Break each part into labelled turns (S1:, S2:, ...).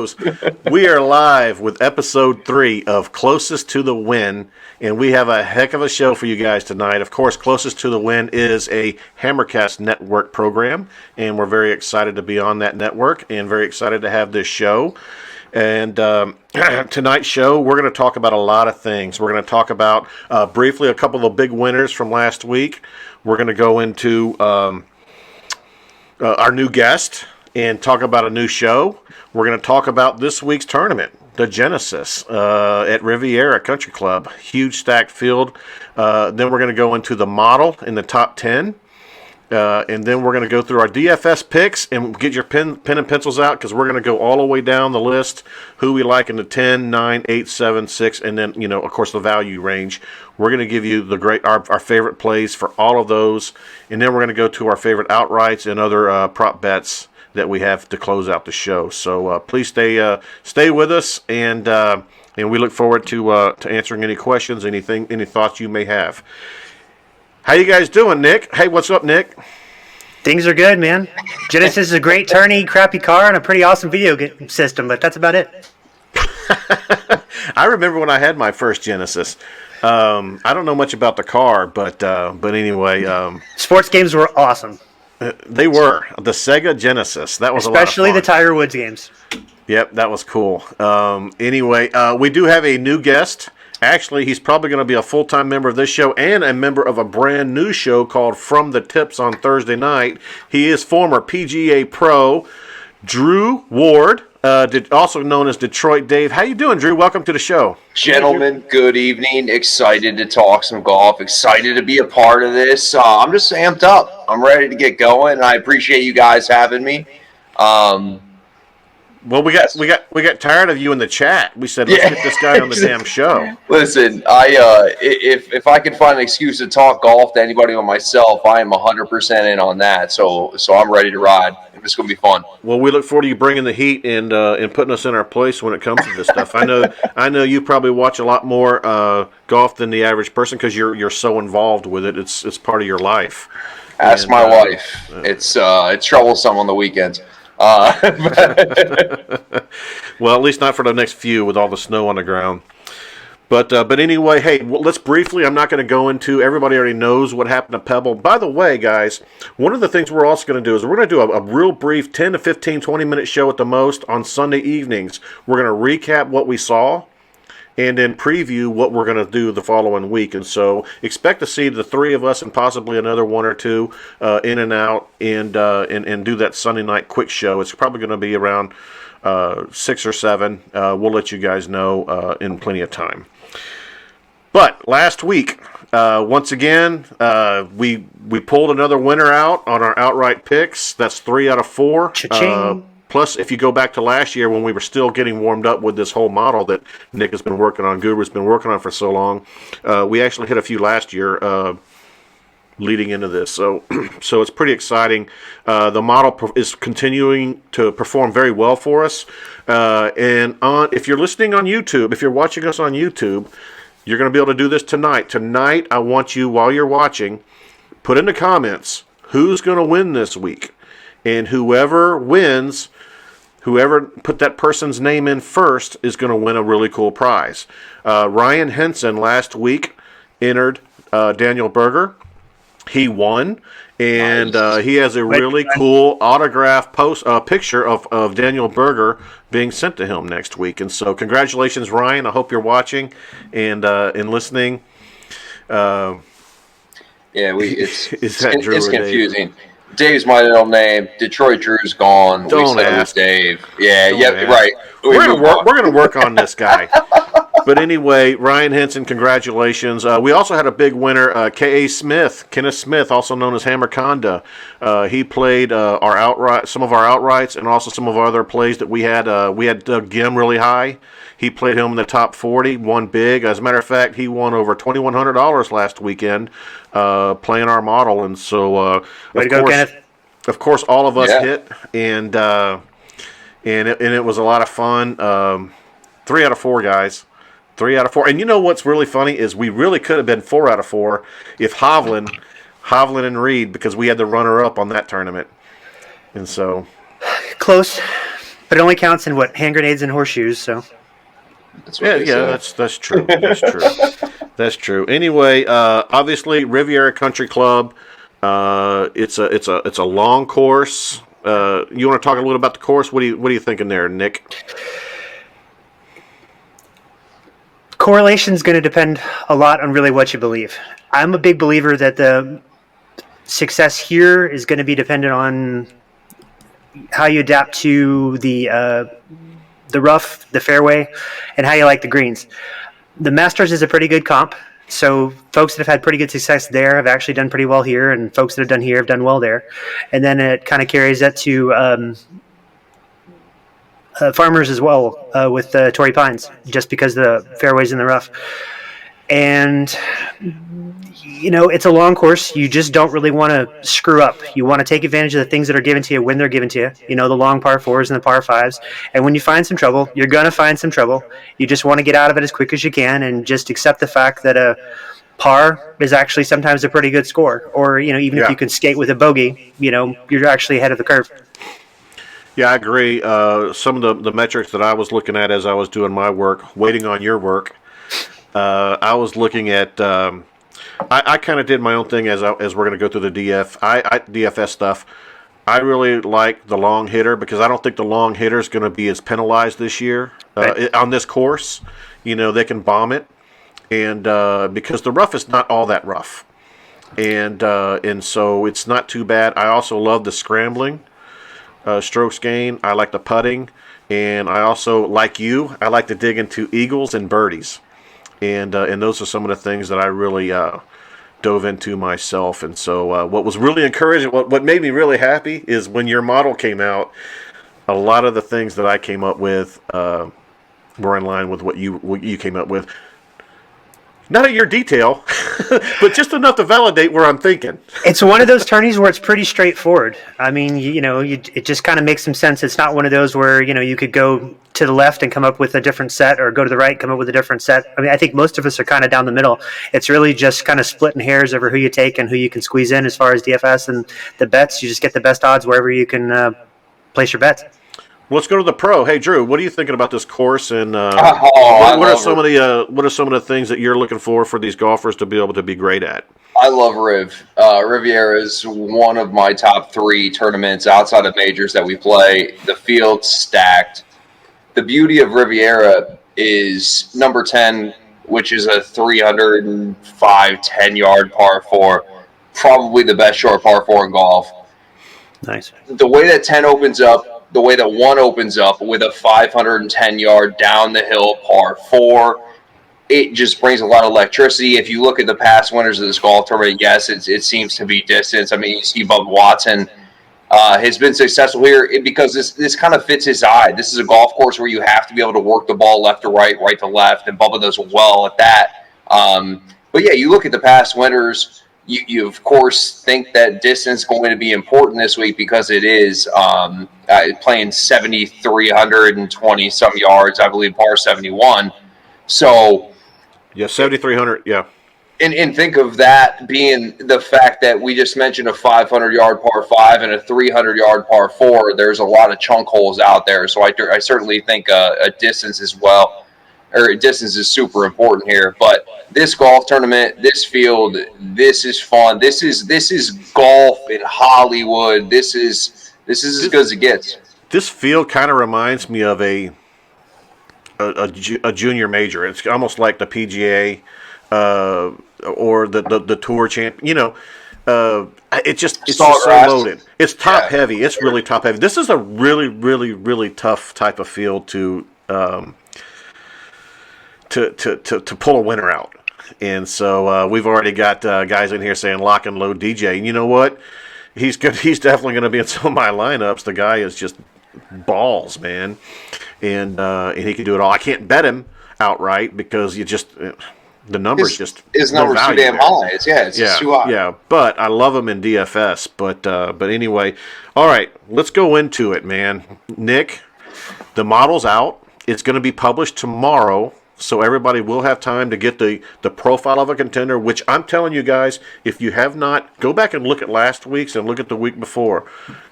S1: knows. We are live with episode 3 of Closest to the Win, and we have a heck of a show for you guys tonight. Of course, Closest to the Win is a Hammercast Network program, and we're very excited to be on that network and very excited to have this show. And tonight's show, we're going to talk about a lot of things. We're going to talk about, briefly, a couple of the big winners from last week. We're going to go into our new guest and talk about a new show. We're going to talk about this week's tournament, the Genesis at Riviera Country Club. Huge stacked field. Then we're going to go into the model in the top 10. And then we're going to go through our DFS picks and get your pen and pencils out because we're going to go all the way down the list, who we like in the 10, 9, 8, 7, 6, and then, of course, the value range. We're going to give you our favorite plays for all of those, and then we're going to go to our favorite outrights and other prop bets that we have to close out the show. So please stay with us, and we look forward to answering any questions, any thoughts you may have. How you guys doing, Nick? Hey, what's up, Nick?
S2: Things are good, man. Genesis is a great tourney, crappy car, and a pretty awesome video game system, but that's about it.
S1: I remember when I had my first Genesis. I don't know much about the car, but anyway.
S2: Sports games were awesome.
S1: They were. The Sega Genesis. That was
S2: especially
S1: a lot of fun.
S2: The Tiger Woods games.
S1: Yep, that was cool. Anyway, we do have a new guest. Actually, he's probably going to be a full-time member of this show and a member of a brand new show called From the Tips on Thursday night. He is former PGA pro Drew Ward, also known as Detroit Dave. How you doing, Drew? Welcome to the show.
S3: Gentlemen, good evening. Excited to talk some golf. Excited to be a part of this. I'm just amped up. I'm ready to get going, and I appreciate you guys having me.
S1: Well, we got tired of you in the chat. We said, let's get this guy on the damn show.
S3: Listen, if I can find an excuse to talk golf to anybody but myself, I am 100% in on that. So I'm ready to ride. It's going to be fun.
S1: Well, we look forward to you bringing the heat and putting us in our place when it comes to this stuff. I know you probably watch a lot more golf than the average person because you're so involved with it. It's part of your life.
S3: Ask my wife. It's troublesome on the weekends.
S1: Well, at least not for the next few with all the snow on the ground. But anyway, hey, let's briefly, I'm not going to go into, everybody already knows what happened to Pebble. By the way, guys, one of the things we're also going to do is we're going to do a real brief 10 to 15, 20-minute show at the most on Sunday evenings. We're going to recap what we saw and then preview what we're going to do the following week. And so expect to see the three of us and possibly another one or two in and out and do that Sunday night quick show. It's probably going to be around 6 or 7. We'll let you guys know in plenty of time. But last week, once again, we pulled another winner out on our outright picks. That's 3 out of 4.
S2: Cha-ching.
S1: Plus, if you go back to last year when we were still getting warmed up with this whole model that Nick has been working on, Guru's been working on for so long, we actually hit a few last year leading into this. So it's pretty exciting. The model is continuing to perform very well for us. And if you're listening on YouTube, if you're watching us on YouTube, you're going to be able to do this tonight. Tonight, I want you, while you're watching, put in the comments who's going to win this week. And whoever wins, whoever put that person's name in first is going to win a really cool prize. Ryan Henson last week entered Daniel Berger. He won, and he has a really cool autograph picture of Daniel Berger being sent to him next week. And so congratulations, Ryan. I hope you're watching and listening.
S3: It's confusing. Dave's my middle name. Detroit Drew's gone.
S1: Don't ask
S3: Dave. Right.
S1: We're gonna work on this guy. But anyway, Ryan Henson, congratulations. We also had a big winner, Kenneth Smith, also known as Hammerconda. He played some of our outrights, and also some of our other plays that we had. We had Doug Gim really high. He played him in the top 40, won big. As a matter of fact, he won over $2,100 last weekend playing our model. And so, of course, all of us hit, and it was a lot of fun. 3 out of 4, guys. 3 out of 4. And you know what's really funny is we really could have been 4 out of 4 if Hovland and Reed, because we had the runner-up on that tournament. And so...
S2: Close. But it only counts in hand grenades and horseshoes. So
S3: That's what they say.
S1: that's true. That's true. That's true. Anyway, obviously Riviera Country Club. It's a long course. You want to talk a little about the course? What are you thinking there, Nick?
S2: correlation is going to depend a lot on really what you believe. I'm a big believer that the success here is going to be dependent on how you adapt to the rough, the fairway, and how you like the greens. The Masters is a pretty good comp. So folks that have had pretty good success there have actually done pretty well here, and folks that have done here have done well there. And then it kind of carries that to Farmers as well with Torrey Pines, just because the fairway's in the rough. And, you know, it's a long course. You just don't really want to screw up. You want to take advantage of the things that are given to you when they're given to you. You know, the long par fours and the par fives. And when you find some trouble, you're going to find some trouble. You just want to get out of it as quick as you can and just accept the fact that a par is actually sometimes a pretty good score. Or, you know, even if you can skate with a bogey, you know, you're actually ahead of the curve.
S1: Yeah, I agree. Some of the metrics that I was looking at as I was doing my work, waiting on your work, I was looking at. I kind of did my own thing as we're going to go through the DFS stuff. I really like the long hitter because I don't think the long hitter is going to be as penalized this year on this course. You know, they can bomb it, and because the rough is not all that rough, and so it's not too bad. I also love the scrambling. Strokes gain. I like the putting, and I also, like you, I like to dig into eagles and birdies, and those are some of the things that I really dove into myself. And so, what was really encouraging, what made me really happy, is when your model came out. A lot of the things that I came up with were in line with what you came up with. Not at your detail, but just enough to validate where I'm thinking.
S2: It's one of those tourneys where it's pretty straightforward. I mean, it just kind of makes some sense. It's not one of those where, you know, you could go to the left and come up with a different set, or go to the right and come up with a different set. I mean, I think most of us are kind of down the middle. It's really just kind of splitting hairs over who you take and who you can squeeze in as far as DFS and the bets. You just get the best odds wherever you can place your bets.
S1: Let's go to the pro. Hey, Drew, what are you thinking about this course? And what are some of the things that you're looking for these golfers to be able to be great at?
S3: I love Riv. Riviera is one of my top 3 tournaments outside of majors that we play. The field's stacked. The beauty of Riviera is number 10, which is a 305 10-yard par 4, probably the best short par 4 in golf.
S2: Nice.
S3: The way that 10 opens up, the way that 1 opens up with a 510-yard down the hill par 4, it just brings a lot of electricity. If you look at the past winners of this golf tournament, yes, it seems to be distance. I mean, you see Bubba Watson has been successful here because this kind of fits his eye. This is a golf course where you have to be able to work the ball left to right, right to left, and Bubba does well at that. But yeah, you look at the past winners. You of course think that distance is going to be important this week because it is playing 7,320 some yards, I believe, par 71. So
S1: yeah, 7,300. Yeah,
S3: and think of that being the fact that we just mentioned a 500-yard par 5 and a 300-yard par 4. There's a lot of chunk holes out there, so I certainly think a distance as well. Or distance is super important here, but this golf tournament, this field, this is fun. This is golf in Hollywood. This is as good as it gets.
S1: This field kind of reminds me of a junior major. It's almost like the PGA or the Tour champ. You know, it's just so loaded. It's top heavy. It's really top heavy. This is a really, really, really tough type of field to pull a winner out. And so we've already got guys in here saying lock and load DJ. And you know what? He's good. He's definitely going to be in some of my lineups. The guy is just balls, man. And he can do it all. I can't bet him outright because the numbers
S3: his numbers too damn high. It's too high.
S1: Yeah, but I love him in DFS. But anyway, all right, let's go into it, man. Nick, the model's out. It's going to be published tomorrow. So everybody will have time to get the profile of a contender, which I'm telling you guys, if you have not, go back and look at last week's and look at the week before.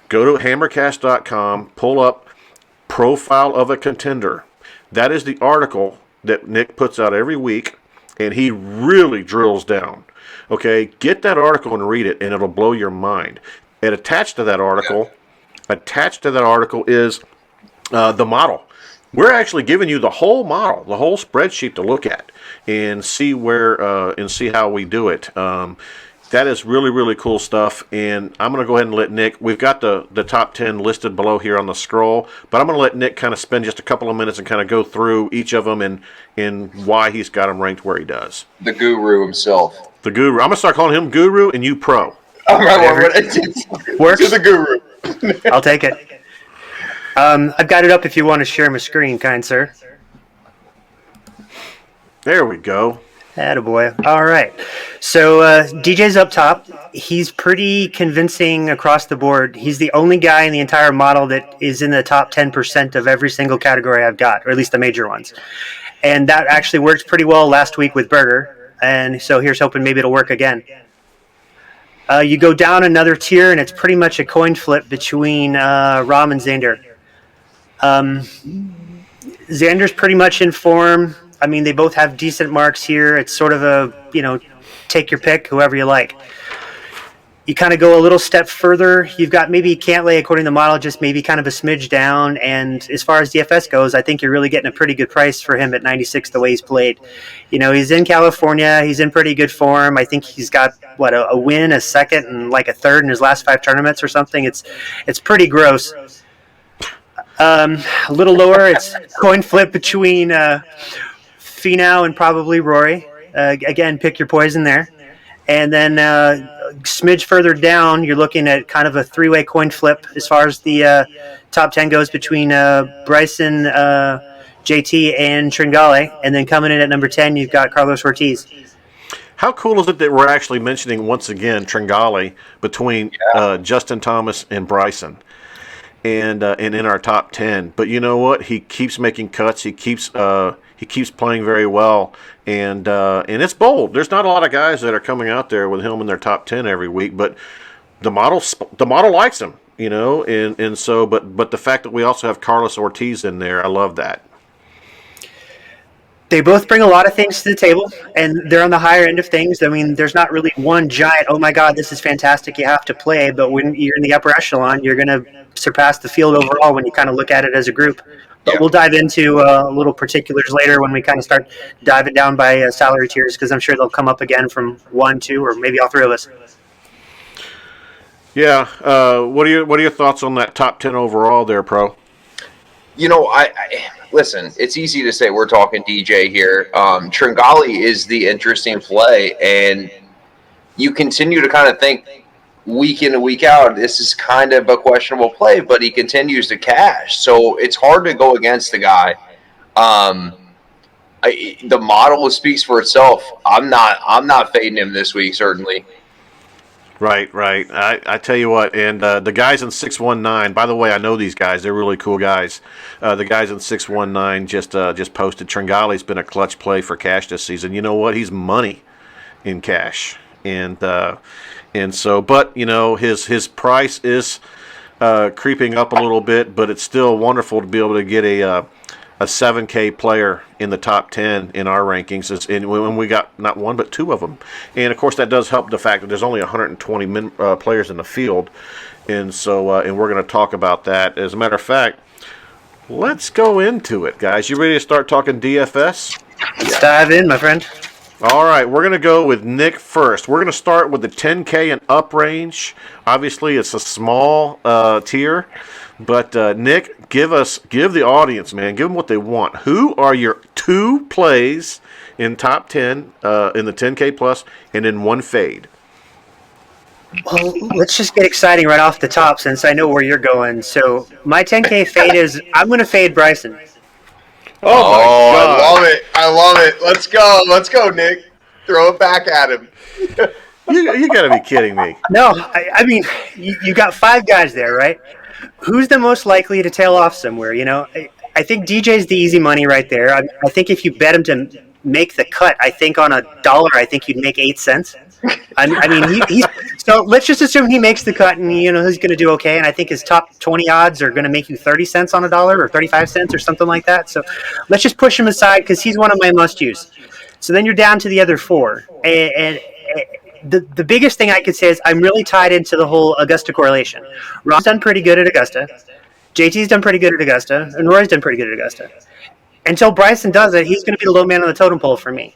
S1: Go to hammercast.com, pull Profile of a Contender. That is the article that Nick puts out every week, and he really drills down. Okay, get that article and read it, and it'll blow your mind. And attached to that article is the model. We're actually giving you the whole model, the whole spreadsheet to look at and see see how we do it. That is really, really cool stuff. And I'm going to go ahead and let Nick, we've got the top 10 listed below here on the scroll, but I'm going to let Nick kind of spend just a couple of minutes and kind of go through each of them and why he's got them ranked where he does.
S3: The guru himself.
S1: The guru. I'm going to start calling him Guru and you Pro.
S3: All right,
S2: Works.
S3: to the guru.
S2: I'll take it. I've got it up if you want to share my screen, kind sir.
S1: There we go.
S2: Attaboy. All right. So DJ's up top. He's pretty convincing across the board. He's the only guy in the entire model that is in the top 10% of every single category I've got, or at least the major ones. And that actually worked pretty well last week with Berger. And so here's hoping maybe it'll work again. You go down another tier, and it's pretty much a coin flip between Rahm and Xander. Xander's pretty much in form. I mean, they both have decent marks here. It's sort of a, take your pick, whoever you like. You kind of go a little step further. You've got maybe Cantlay, according to the model, just maybe kind of a smidge down. And as far as DFS goes, I think you're really getting a pretty good price for him at 96 the way he's played. He's in California. He's in pretty good form. I think he's got, a win, a second, and like a third in his last 5 tournaments or something. It's pretty gross. A little lower, it's coin flip between Finau and probably Rory. Again, pick your poison there. And then smidge further down, you're looking at kind of a 3-way coin flip as far as the top 10 goes between Bryson, JT, and Tringale. And then coming in at number 10, you've got Carlos Ortiz.
S1: How cool is it that we're actually mentioning once again Tringale between Justin Thomas and Bryson? And in our top 10. But you know what? He keeps making cuts. He keeps playing very well, and it's bold. There's not a lot of guys that are coming out there with him in their top 10 every week, but the model likes him, and so but the fact that we also have Carlos Ortiz in there, I love that.
S2: They both bring a lot of things to the table, and they're on the higher end of things. I mean, there's not really one giant, oh my God, this is fantastic, you have to play, but when you're in the upper echelon, you're going to surpass the field overall when you kind of look at it as a group. But we'll dive into little particulars later when we kind of start diving down by salary tiers, because I'm sure they'll come up again from 1, 2, or maybe all 3 of us.
S1: Yeah. What are your thoughts on that top 10 overall there, Pro?
S3: I listen, it's easy to say we're talking DJ here. Tringale is the interesting play, and you continue to kind of think week in and week out, this is kind of a questionable play, but he continues to cash. So it's hard to go against the guy. The model speaks for itself. I'm not fading him this week, certainly.
S1: Right. I tell you what, and the guys in 619. By the way, I know these guys; they're really cool guys. The guys in 619 just posted. Tringale's been a clutch play for cash this season. You know what? He's money in cash, and so, but his price is creeping up a little bit, but it's still wonderful to be able to get a 7K player in the top 10 in our rankings, and when we got not one but 2 of them. And of course that does help the fact that there's only 120 players in the field, and so and we're going to talk about that. As a matter of fact, let's go into it, guys. You ready to start talking DFS?
S2: Let's dive in, my friend.
S1: All right, we're going to go with Nick first. We're going to start with the 10K and up range. Obviously, it's a small tier. But Nick, give the audience, man, give them what they want. Who are your 2 plays in top 10 in the 10K plus, and in 1 fade?
S2: Well, let's just get exciting right off the top, since I know where you're going. So my 10K fade is I'm going to fade Bryson.
S1: Oh my God.
S3: I love it. Let's go, Nick. Throw it back at him.
S1: You got to be kidding me.
S2: No, I mean you got 5 guys there, right? Who's the most likely to tail off somewhere? I think DJ's the easy money right there. I think if you bet him to make the cut, I think on $1, I think you'd make 8 cents. I mean, So let's just assume he makes the cut, and he's going to do okay. And I think his top 20 odds are going to make you 30 cents on a dollar, or 35 cents, or something like that. So let's just push him aside because he's one of my must-use. So then you're down to the other four, and the biggest thing I could say is I'm really tied into the whole Augusta correlation. Ron's done pretty good at Augusta, JT's done pretty good at Augusta, and Rory's done pretty good at Augusta. Until Bryson does it, he's going to be the low man on the totem pole for me.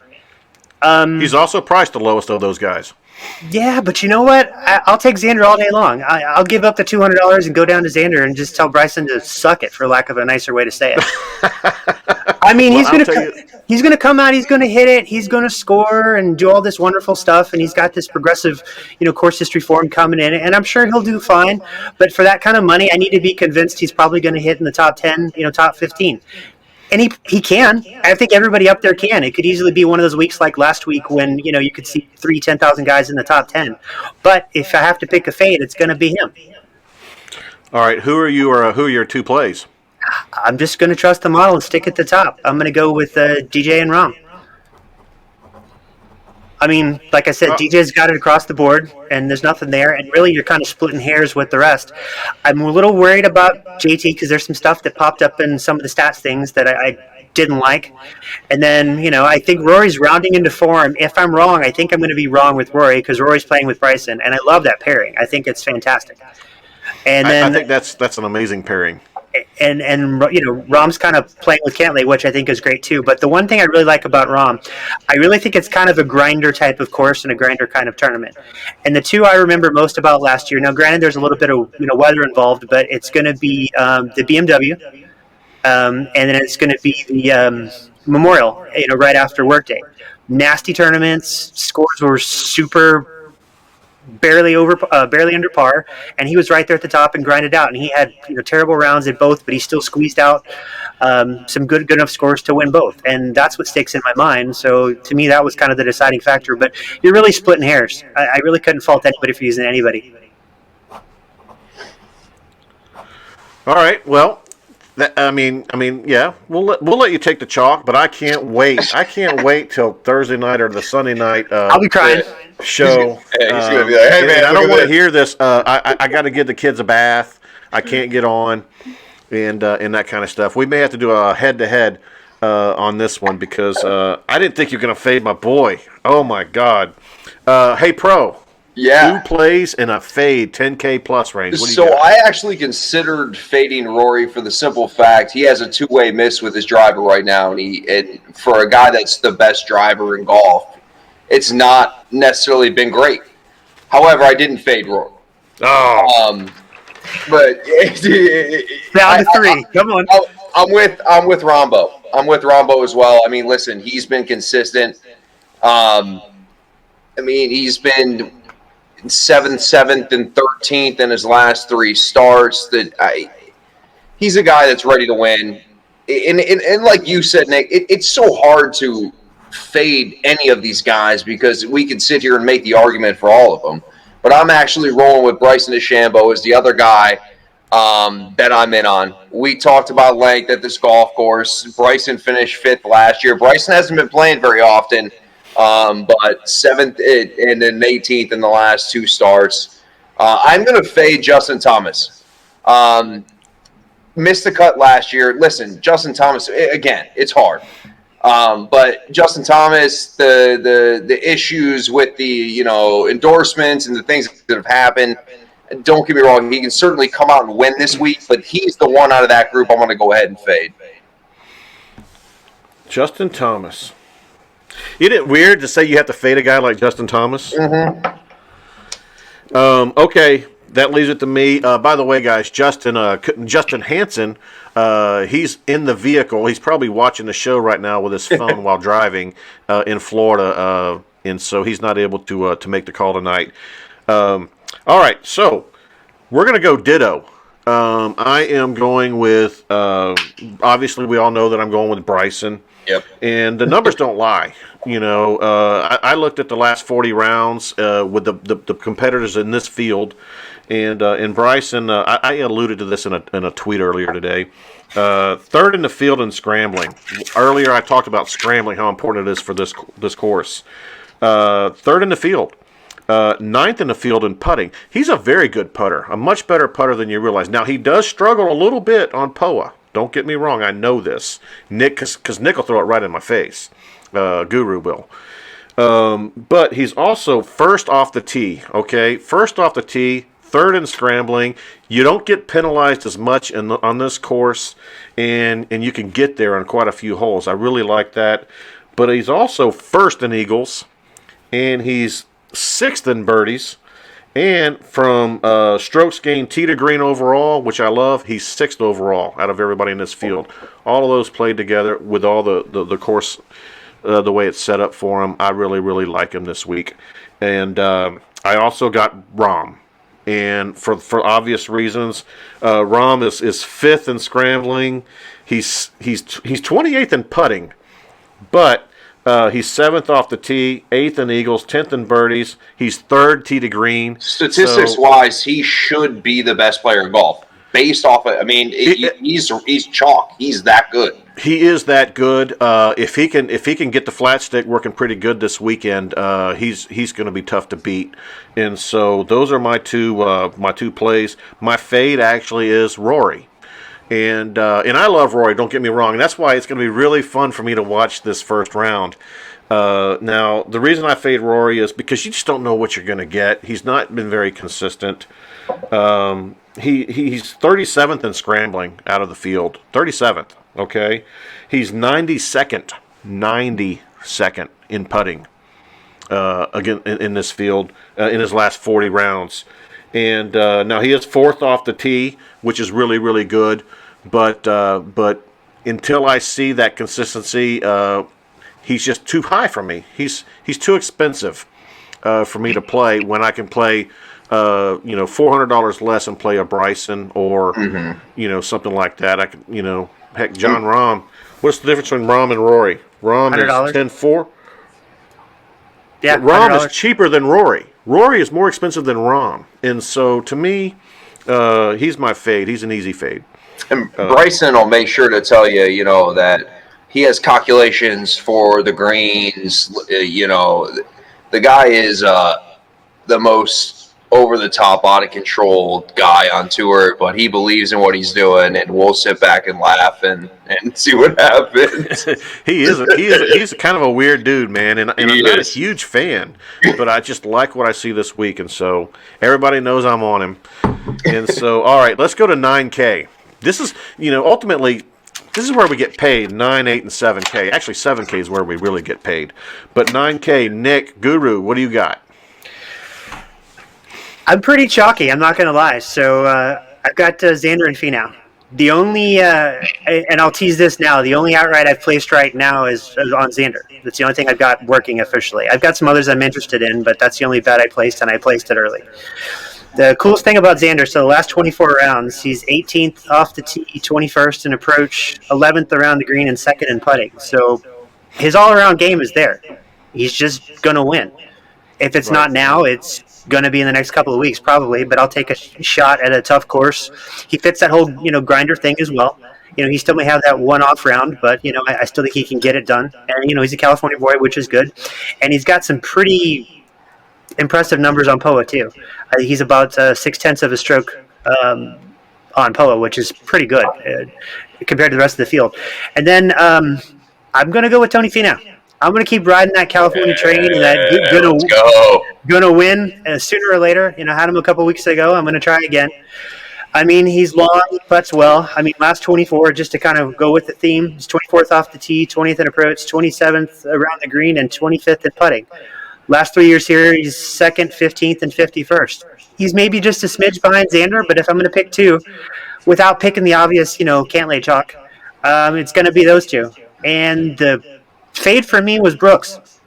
S1: He's also priced the lowest of those guys.
S2: Yeah, but you know what? I'll take Xander all day long. I'll give up the $200 and go down to Xander and just tell Bryson to suck it, for lack of a nicer way to say it. I mean, he's going to come out, he's going to hit it, he's going to score and do all this wonderful stuff, and he's got this progressive, course history form coming in, and I'm sure he'll do fine. But for that kind of money, I need to be convinced he's probably going to hit in the top 10, top 15. And he can. I think everybody up there can. It could easily be one of those weeks like last week when, you could see 10,000 guys in the top 10. But if I have to pick a fade, it's going to be him.
S1: All right, who are your two plays?
S2: I'm just going to trust the model and stick at the top. I'm going to go with DJ and Rahm. I mean, like I said, DJ's got it across the board, and there's nothing there. And really, you're kind of splitting hairs with the rest. I'm a little worried about JT because there's some stuff that popped up in some of the stats things that I didn't like. And then, I think Rory's rounding into form. If I'm wrong, I think I'm going to be wrong with Rory because Rory's playing with Bryson, and I love that pairing. I think it's fantastic. And then
S1: I think that's an amazing pairing.
S2: And Rahm's kind of playing with Cantlay, which I think is great too. But the one thing I really like about Rahm, I really think it's kind of a grinder type of course and a grinder kind of tournament. And the two I remember most about last year. Now, granted, there's a little bit of weather involved, but it's going to be the BMW, and then it's going to be the Memorial, right after workday. Nasty tournaments, scores were super. Barely under par, and he was right there at the top and grinded out. And he had terrible rounds at both, but he still squeezed out some good enough scores to win both. And that's what sticks in my mind. So to me, that was kind of the deciding factor. But you're really splitting hairs. I really couldn't fault anybody for using anybody.
S1: All right. Well, yeah, we'll let you take the chalk, but I can't wait. I can't wait till Thursday night or the Sunday night.
S2: I'll be crying.
S1: Show.
S3: He's gonna be like, hey man,
S1: I don't want to hear this. I got to give the kids a bath. I can't get on, and that kind of stuff. We may have to do a head-to-head on this one because I didn't think you were gonna fade my boy. Oh my God. Hey, Pro.
S3: Yeah.
S1: 2 plays and a fade, 10K plus range. What do you got?
S3: I actually considered fading Rory for the simple fact he has a 2-way miss with his driver right now, and for a guy that's the best driver in golf, it's not necessarily been great. However, I didn't fade Rory.
S1: Oh.
S3: But
S2: down to 3. Come on.
S3: I'm with Rombo. I'm with Rombo as well. I mean, listen, he's been consistent. He's been 7th, and 13th in his last 3 starts. He's a guy that's ready to win. And like you said, Nick, it's so hard to fade any of these guys because we could sit here and make the argument for all of them. But I'm actually rolling with Bryson DeChambeau as the other guy that I'm in on. We talked about length at this golf course. Bryson finished 5th last year. Bryson hasn't been playing very often. But 7th and then 18th in the last 2 starts. I'm going to fade Justin Thomas. Missed the cut last year. Listen, Justin Thomas, again, it's hard. But Justin Thomas, the issues with the endorsements and the things that have happened, don't get me wrong, he can certainly come out and win this week, but he's the one out of that group I'm going to go ahead and fade.
S1: Justin Thomas. Isn't it weird to say you have to fade a guy like Justin Thomas?
S3: Mm-hmm.
S1: Okay, that leaves it to me. By the way, guys, Justin Hansen, he's in the vehicle. He's probably watching the show right now with his phone while driving in Florida, and so he's not able to make the call tonight. All right, so we're going to go ditto. I am going with, obviously we all know that I'm going with Bryson.
S3: Yep.
S1: And the numbers don't lie. I looked at the last 40 rounds with the competitors in this field, and Bryson, I alluded to this in a tweet earlier today. 3rd in the field in scrambling. Earlier I talked about scrambling, how important it is for this course. 3rd in the field. ninth in the field in putting. He's a very good putter, a much better putter than you realize. Now, he does struggle a little bit on POA. Don't get me wrong, I know this. Nick, because Nick will throw it right in my face. Guru will. But he's also first off the tee, okay? First off the tee, third in scrambling. You don't get penalized as much on this course, and you can get there on quite a few holes. I really like that. But he's also first in eagles, and he's sixth in birdies. And from strokes gained tee to green overall, which I love, he's sixth overall out of everybody in this field. All of those played together with all the course, the way it's set up for him. I really, really like him this week. And I also got Rahm. And for obvious reasons, Rahm is fifth in scrambling. He's 28th in putting, but he's seventh off the tee, eighth in eagles, 10th in birdies. He's third tee to green.
S3: Statistics-wise, he should be the best player in golf. Based off of, I mean, he's chalk. He's that good.
S1: He is that good. If he can get the flat stick working pretty good this weekend, he's going to be tough to beat. And so those are my two plays. My fade actually is Rory. And I love Rory, don't get me wrong. And that's why it's going to be really fun for me to watch this first round. Now, the reason I fade Rory is because you just don't know what you're going to get. He's not been very consistent. He's 37th in scrambling out of the field. 37th, okay? He's 92nd in putting again in this field in his last 40 rounds. And now he is fourth off the tee, which is really, really good. But until I see that consistency, he's just too high for me. He's too expensive for me to play when I can play $400 less and play a Bryson or something like that. I could heck, John Rahm. What's the difference between Rahm and Rory? Rahm
S2: $100.
S1: is 10-4.
S2: Yeah,
S1: Rahm
S2: $100.
S1: is cheaper than Rory. Rory is more expensive than Rahm, and so to me, he's my fade. He's an easy fade.
S3: And Bryson will make sure to tell you, that he has calculations for the greens. The guy is the most over-the-top, out-of-control guy on tour, but he believes in what he's doing, and we'll sit back and laugh and see what happens.
S1: He's kind of a weird dude, man, and I'm not a huge fan, but I just like what I see this week, and so everybody knows I'm on him. And so, all right, let's go to 9K. This is, ultimately, this is where we get paid, 9, 8, and 7K. Actually, 7K is where we really get paid. But 9K, Nick, Guru, what do you got?
S2: I'm pretty chalky, I'm not going to lie. So I've got Xander and Finau. The only, and I'll tease this now, the only outright I've placed right now is on Xander. That's the only thing I've got working officially. I've got some others I'm interested in, but that's the only bet I placed, and I placed it early. The coolest thing about Xander, so the last 24 rounds, he's 18th off the tee, 21st in approach, 11th around the green, and 2nd in putting. So his all-around game is there. He's just going to win. If it's not now, it's going to be in the next couple of weeks probably, but I'll take a shot at a tough course. He fits that whole, grinder thing as well. He still may have that one-off round, but, I still think he can get it done. And, he's a California boy, which is good. And he's got some pretty impressive numbers on POA, too. He's about 0.6 of a stroke on POA, which is pretty good compared to the rest of the field. And then I'm going to go with Tony Finau. I'm going to keep riding that California train and that gonna win sooner or later. Had him a couple weeks ago. I'm going to try again. I mean, he's long, he putts well. I mean, last 24, just to kind of go with the theme, he's 24th off the tee, 20th in approach, 27th around the green, and 25th in putting. Last 3 years here, he's 2nd, 15th, and 51st. He's maybe just a smidge behind Xander, but if I'm going to pick two, without picking the obvious, can't lay chalk, it's going to be those two. And the fade for me was Brooks.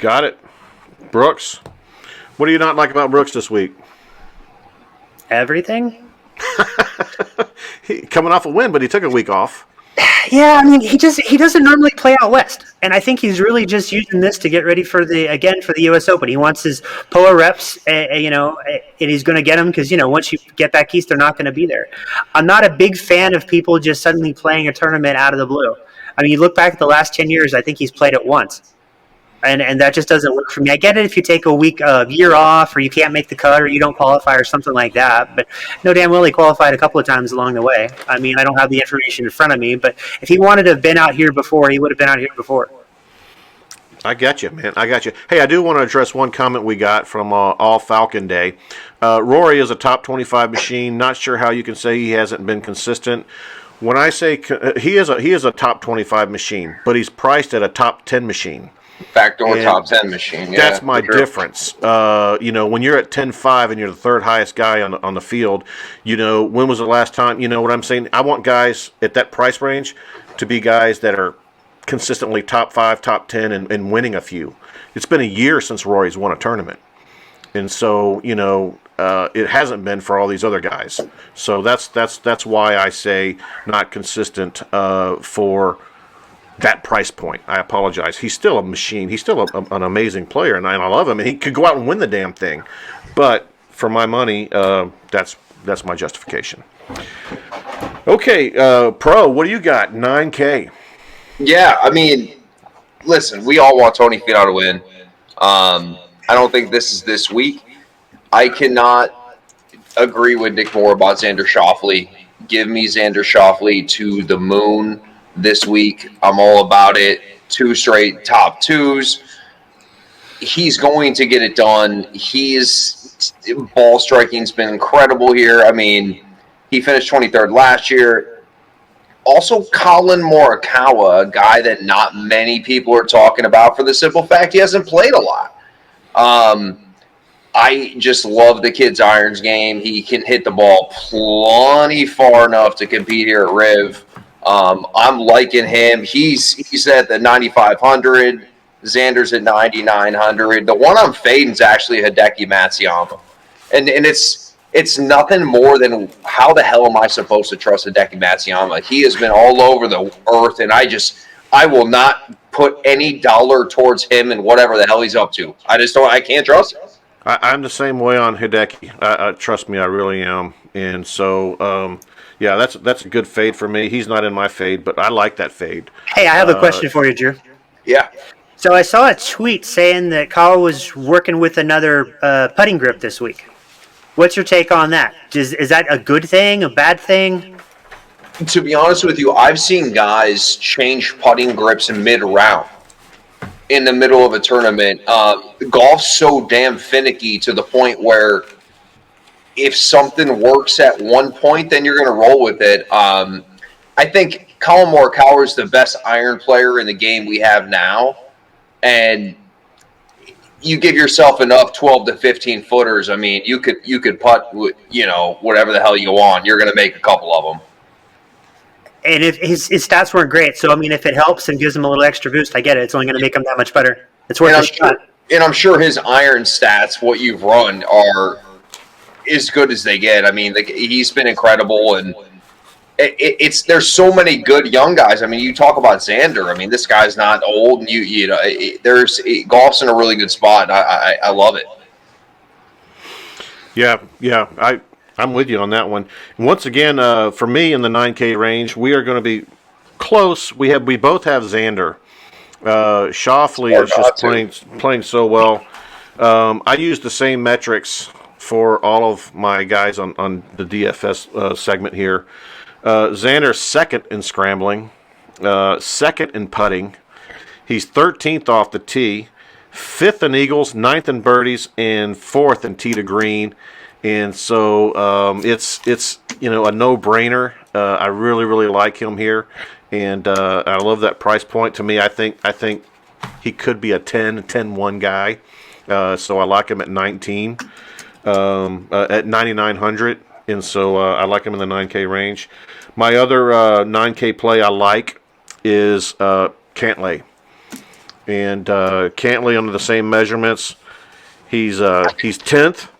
S1: Got it. Brooks. What do you not like about Brooks this week?
S2: Everything.
S1: Coming off a win, but he took a week off.
S2: Yeah, I mean, he doesn't normally play out west, and I think he's really just using this to get ready for the U.S. Open. He wants his POA reps, and he's going to get them because once you get back east, they're not going to be there. I'm not a big fan of people just suddenly playing a tournament out of the blue. I mean, you look back at the last 10 years, I think he's played it once. And that just doesn't work for me. I get it if you take a year off, or you can't make the cut, or you don't qualify, or something like that. But no, damn well he qualified a couple of times along the way. I mean, I don't have the information in front of me, but if he wanted to have been out here before, he would have been out here before.
S1: I got you, man. I got you. Hey, I do want to address one comment we got from All Falcon Day. Rory is a top 25 machine. Not sure how you can say he hasn't been consistent. When I say he is a top 25 machine, but he's priced at a top 10 machine.
S3: Backdoor top 10 machine. Yeah,
S1: that's my difference. When you're at 10.5 and you're the third highest guy on the field, when was the last time? You know what I'm saying? I want guys at that price range to be guys that are consistently top 5, top 10, and winning a few. It's been a year since Rory's won a tournament, and so it hasn't been for all these other guys. So that's why I say not consistent for that price point. I apologize. He's still a machine. He's still an amazing player, and I love him. And he could go out and win the damn thing. But for my money, that's my justification. Okay, Pro, what do you got? 9K.
S3: Yeah, I mean, listen, we all want Tony Finau to win. I don't think this is this week. I cannot agree with Nick Moore about Xander Schauffele. Give me Xander Schauffele to the moon this week. I'm all about it. 2 straight top 2s. He's going to get it done. His ball striking's been incredible here. I mean, he finished 23rd last year. Also, Colin Morikawa, a guy that not many people are talking about for the simple fact he hasn't played a lot. I just love the kid's irons game. He can hit the ball plenty far enough to compete here at Riv. I'm liking him. He's at the 9,500. Xander's at 9,900. The one I'm fading is actually Hideki Matsuyama, and it's nothing more than how the hell am I supposed to trust Hideki Matsuyama? He has been all over the earth, and I will not put any dollar towards him and whatever the hell he's up to. I can't trust him.
S1: I'm the same way on Hideki. Trust me, I really am. And so, yeah, that's a good fade for me. He's not in my fade, but I like that fade.
S2: Hey, I have a question for you, Drew.
S3: Yeah.
S2: So I saw a tweet saying that Kyle was working with another putting grip this week. What's your take on that? Is that a good thing, a bad thing?
S3: To be honest with you, I've seen guys change putting grips in mid-round. In the middle of a tournament. Golf's so damn finicky to the point where if something works at one point, then you're going to roll with it. I think Colin Morikawa is the best iron player in the game we have now. And you give yourself enough 12 to 15 footers. I mean, you could putt, whatever the hell you want. You're going to make a couple of them.
S2: And if his stats weren't great, so I mean, if it helps and gives him a little extra boost, I get it. It's only going to make him that much better. It's worth a shot.
S3: And I'm sure his iron stats, what you've run, are as good as they get. I mean, he's been incredible, and there's so many good young guys. I mean, you talk about Xander. I mean, this guy's not old, and golf's in a really good spot. I love it.
S1: Yeah, I'm with you on that one. And once again, for me in the 9K range, we are going to be close. We both have Xander. Schauffele is just playing so well. I use the same metrics for all of my guys on the DFS segment here. Xander's second in scrambling, second in putting. He's 13th off the tee, 5th in eagles, 9th in birdies, and 4th in tee to green. And so it's a no-brainer. I really, really like him here, and I love that price point. To me, I think he could be a 10-1 guy. So I like him at 19, at 9,900, and so I like him in the 9K range. My other 9K play I like is Cantlay, and Cantlay under the same measurements. He's 10th.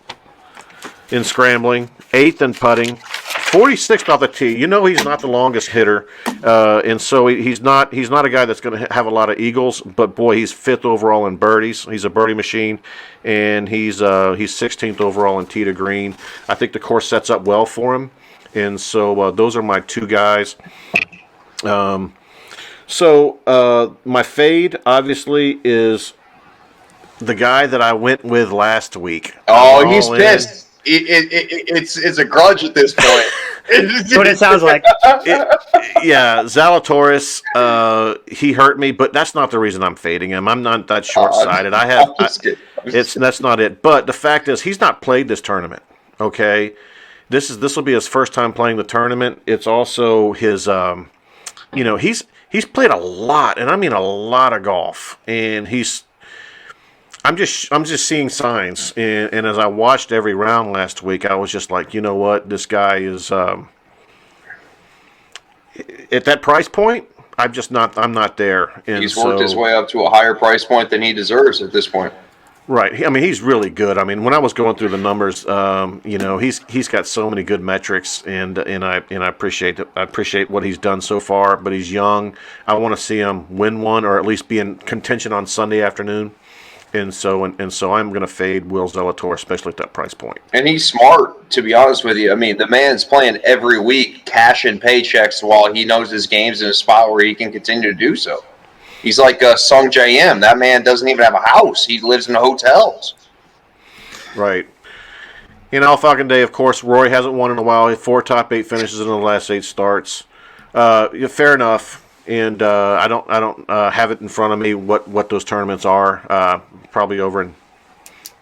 S1: In scrambling, 8th in putting, 46th off the tee. He's not the longest hitter, and so he's not a guy that's going to have a lot of eagles. But boy, he's 5th overall in birdies. He's a birdie machine, and he's 16th overall in tee to green. I think the course sets up well for him, and so those are my 2 guys. So my fade obviously is the guy that I went with last week.
S3: Oh, he's pissed. It's a grudge at this point.
S2: That's what it sounds like.
S1: Yeah, Zalatoris, he hurt me, but that's not the reason I'm fading him. I'm not that short-sighted. That's not it. But the fact is, he's not played this tournament. Okay, this will be his first time playing the tournament. It's also his, he's played a lot, and I mean a lot of golf, and I'm just seeing signs, and as I watched every round last week, I was just like, you know what, this guy is at that price point. I'm not there. And
S3: he's worked his way up to a higher price point than he deserves at this point.
S1: Right. I mean, he's really good. I mean, when I was going through the numbers, he's got so many good metrics, and I appreciate it. I appreciate what he's done so far. But he's young. I want to see him win one, or at least be in contention on Sunday afternoon. And so I'm going to fade Will Zalator, especially at that price point.
S3: And he's smart, to be honest with you. I mean, the man's playing every week, cashing paychecks while he knows his game's in a spot where he can continue to do so. He's like Sung J.M. That man doesn't even have a house. He lives in hotels.
S1: Right. In Al Falcon Day, of course, Rory hasn't won in a while. He had 4 top 8 finishes in the last 8 starts. Fair enough. And I don't have it in front of me what those tournaments are. Probably over in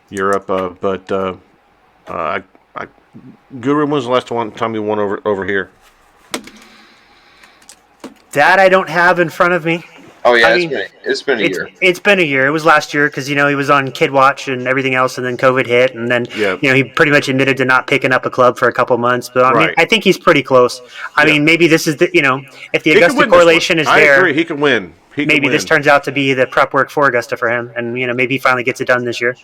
S1: Europe. But Guru, when was the last time you won over here?
S2: That I don't have in front of me.
S3: Oh yeah, it's been a year.
S2: It's been a year. It was last year because he was on Kid Watch and everything else, and then COVID hit, and then he pretty much admitted to not picking up a club for a couple months. But I mean, I think he's pretty close. I mean, maybe this is if the Augusta correlation is there,
S1: I agree. He can win.
S2: Maybe this turns out to be the prep work for Augusta for him, and maybe he finally gets it done this year.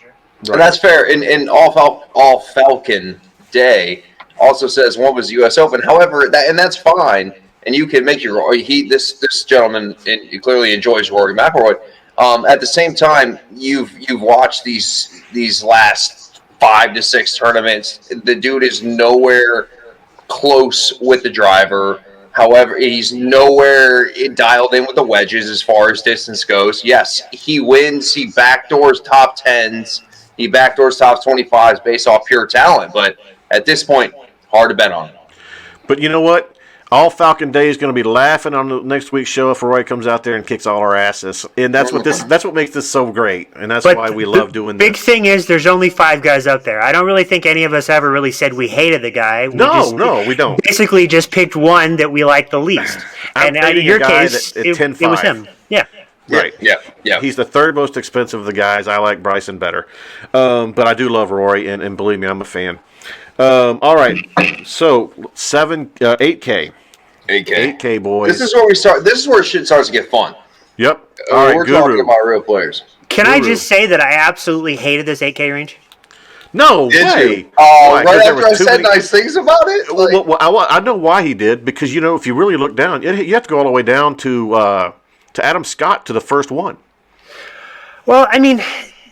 S3: Right. And that's fair. And All Falcon Day also says one was U.S. Open. However, that's fine. And you can make this gentleman clearly enjoys Rory McIlroy. At the same time, you've watched these last 5 to 6 tournaments. The dude is nowhere close with the driver. However, he's nowhere dialed in with the wedges as far as distance goes. Yes, he wins. He backdoors top 10s. He backdoors top 25s based off pure talent. But at this point, hard to bet on him.
S1: But you know what? All Falcon Day is going to be laughing on the next week's show if Roy comes out there and kicks all our asses, and that's what makes this so great, and that's why we love doing this.
S2: Big thing is, there's only 5 guys out there. I don't really think any of us ever really said we hated the guy. We don't. Basically, just picked one that we liked the least, and in your case, it was him. Yeah.
S1: Right. Yeah. He's the 3rd most expensive of the guys. I like Bryson better, but I do love Rory, and believe me, I'm a fan. All right, so 8K. 8K, boys.
S3: This is where we start. This is where shit starts to get fun.
S1: Yep. All right,
S3: we're talking about real players.
S2: Can I just say that I absolutely hated this 8K range?
S1: No
S3: did
S1: way.
S3: You? Oh, right after I said nice things about it.
S1: Well, I know why he did, because if you really look down, you have to go all the way down to Adam Scott to the first one.
S2: Well, I mean,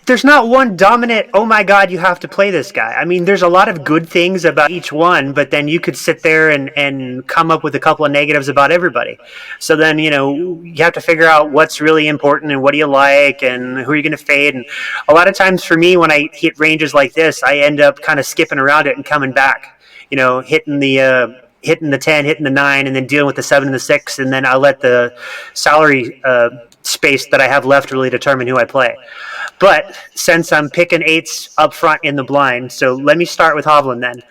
S2: there's not one dominant, oh my God, you have to play this guy. I mean, there's a lot of good things about each one, but then you could sit there and come up with a couple of negatives about everybody. So then, you have to figure out what's really important and what do you like and who are you going to fade. And a lot of times for me, when I hit ranges like this, I end up kind of skipping around it and coming back, hitting the 10, hitting the 9, and then dealing with the 7 and the 6, and then I'll let the salary space that I have left really determine who I play. But since I'm picking 8s up front in the blind, so let me start with Hovland then.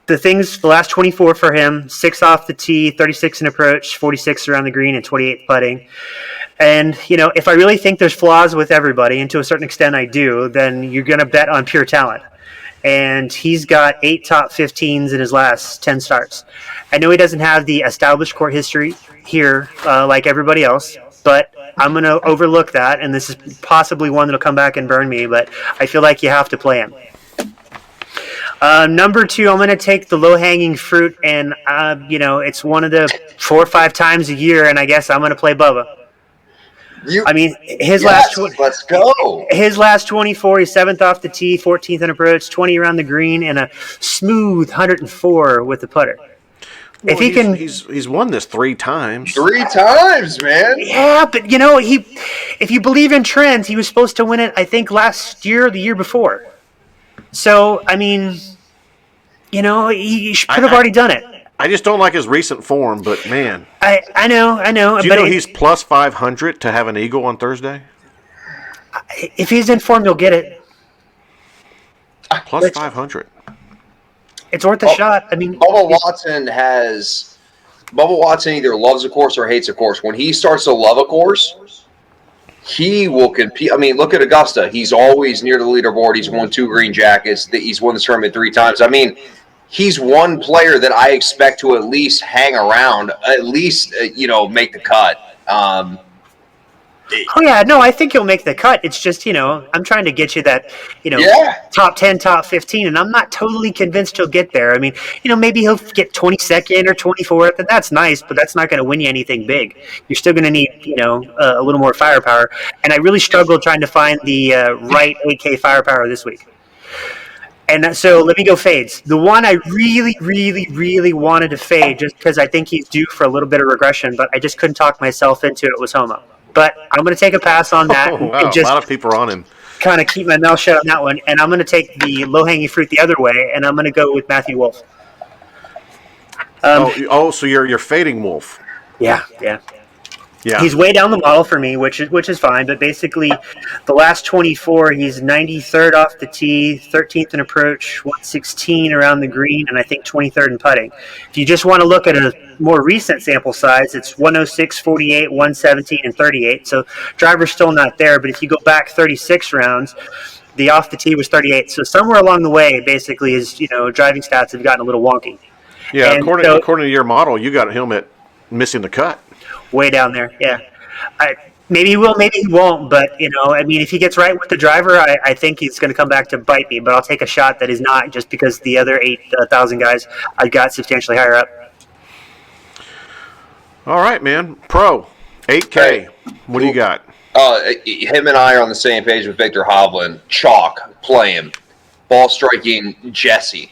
S2: The last 24 for him, 6 off the tee, 36 in approach, 46 around the green, and 28 putting. And, if I really think there's flaws with everybody, and to a certain extent I do, then you're going to bet on pure talent. And he's got 8 top 15s in his last 10 starts. I know he doesn't have the established court history here like everybody else, but I'm going to overlook that, and this is possibly one that'll come back and burn me, but I feel like you have to play him. Number 2, I'm going to take the low-hanging fruit, and, it's one of the 4 or 5 times a year, and I guess I'm going to play Bubba. Let's go. His last 24, he's 7th off the tee, 14th in approach, 20 around the green, and a smooth 104 with the putter. If he can,
S1: he's won this 3 times.
S3: 3 times, man.
S2: yeah, but you know, if you believe in trends, he was supposed to win it, I think, last year or the year before. So, I mean, you know, he could have already done it.
S1: I just don't like his recent form, but man.
S2: I know.
S1: Do you know he's plus 500 to have an eagle on Thursday?
S2: If he's in form, you'll get it.
S1: Plus 500.
S2: It's worth a shot. I mean,
S3: Bubba Watson either loves a course or hates a course. When he starts to love a course, he will compete. I mean, look at Augusta. He's always near the leaderboard. He's won 2 green jackets. He's won the tournament 3 times. I mean, he's one player that I expect to at least hang around, at least, make the cut.
S2: Oh, yeah, no, I think he'll make the cut. It's just, I'm trying to get you that, top 10, top 15, and I'm not totally convinced he'll get there. I mean, maybe he'll get 22nd or 24th, and that's nice, but that's not going to win you anything big. You're still going to need, a little more firepower, and I really struggled trying to find the right 8K firepower this week. And so let me go fades. The one I really, really, really wanted to fade just because I think he's due for a little bit of regression, but I just couldn't talk myself into it was Homo. But I'm going to take a pass on that.
S1: Oh, wow.
S2: And just
S1: a lot of people are on him.
S2: Kind of keep my mouth shut on that one. And I'm going to take the low-hanging fruit the other way, and I'm going to go with Matthew Wolff.
S1: So you're fading Wolff.
S2: Yeah.
S1: Yeah.
S2: He's way down the model for me, which is fine. But basically, the last 24, he's 93rd off the tee, 13th in approach, 116 around the green, and I think 23rd in putting. If you just want to look at a more recent sample size, it's 106, 48, 117, and 38. So driver's still not there. But if you go back 36 rounds, the off the tee was 38. So somewhere along the way, basically, his driving stats have gotten a little wonky.
S1: Yeah, according to your model, you got him at missing the cut.
S2: Way down there, yeah. Maybe he will, maybe he won't. But if he gets right with the driver, I think he's going to come back to bite me. But I'll take a shot that is not, just because the other 8,000 guys I got substantially higher up.
S1: All right, man. Pro 8K. Hey, what do you got?
S3: Him and I are on the same page with Victor Hovland. Chalk, play him. Ball striking, Jesse.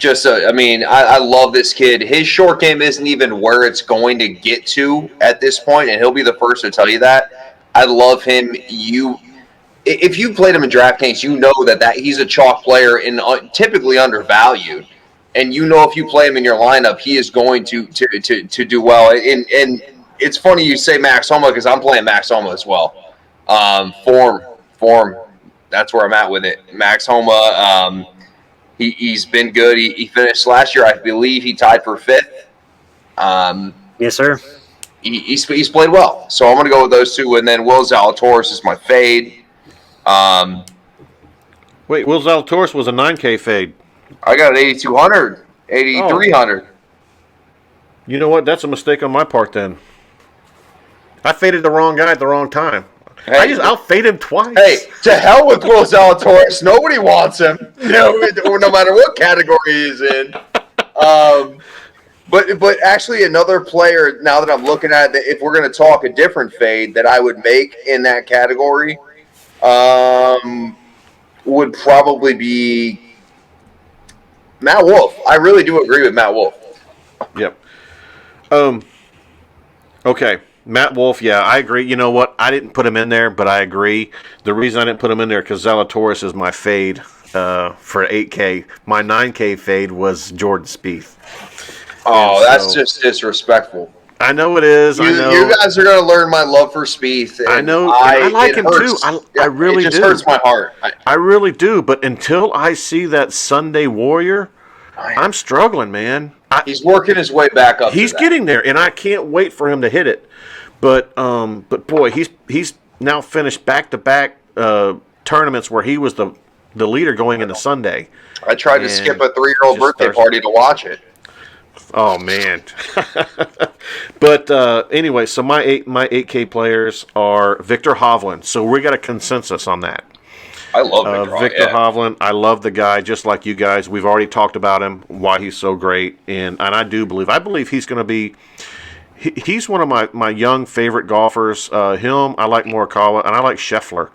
S3: I love this kid. His short game isn't even where it's going to get to at this point, and he'll be the first to tell you that. I love him. If you played him in DraftKings, you know that he's a chalk player and typically undervalued. And if you play him in your lineup, he is going to do well. And it's funny you say Max Homa because I'm playing Max Homa as well. Form. That's where I'm at with it. Max Homa. He's been good. He finished last year, I believe he tied for 5th.
S2: Yes, sir.
S3: He's played well. So I'm going to go with those 2. And then Will Zalatoris is my fade.
S1: Wait, Will Zalatoris was a 9K fade.
S3: I got an 8,200, 8,300.
S1: You know what? That's a mistake on my part then. I faded the wrong guy at the wrong time.
S3: Hey,
S1: I'll fade him twice.
S3: Hey, to hell with Will Zalatoris. Nobody wants him. No matter what category he's in. But actually another player, now that I'm looking at it, if we're going to talk a different fade that I would make in that category, would probably be Matt Wolff. I really do agree with Matt Wolff.
S1: Yep. Okay. Matt Wolff, yeah, I agree. You know what? I didn't put him in there, but I agree. The reason I didn't put him in there because Zalatoris is my fade for 8K. My 9K fade was Jordan Spieth.
S3: Oh, that's just disrespectful.
S1: I know it is. I know.
S3: You guys are going to learn my love for Spieth.
S1: I know. I like him too. I really do.
S3: It just hurts my heart.
S1: I really do. But until I see that Sunday Warrior, I'm struggling, man.
S3: He's working his way back up.
S1: He's getting there, and I can't wait for him to hit it. But boy, he's now finished back-to-back tournaments where he was the leader going into Sunday.
S3: I tried to skip a 3-year-old birthday party to watch it.
S1: Oh man! But anyway, so my 8K players are Victor Hovland. So we got a consensus on that.
S3: I love
S1: Victor Hovland. I love the guy, just like you guys. We've already talked about him, why he's so great, and I believe he's going to be. He's one of my young favorite golfers. Him, I like Morikawa, and I like Scheffler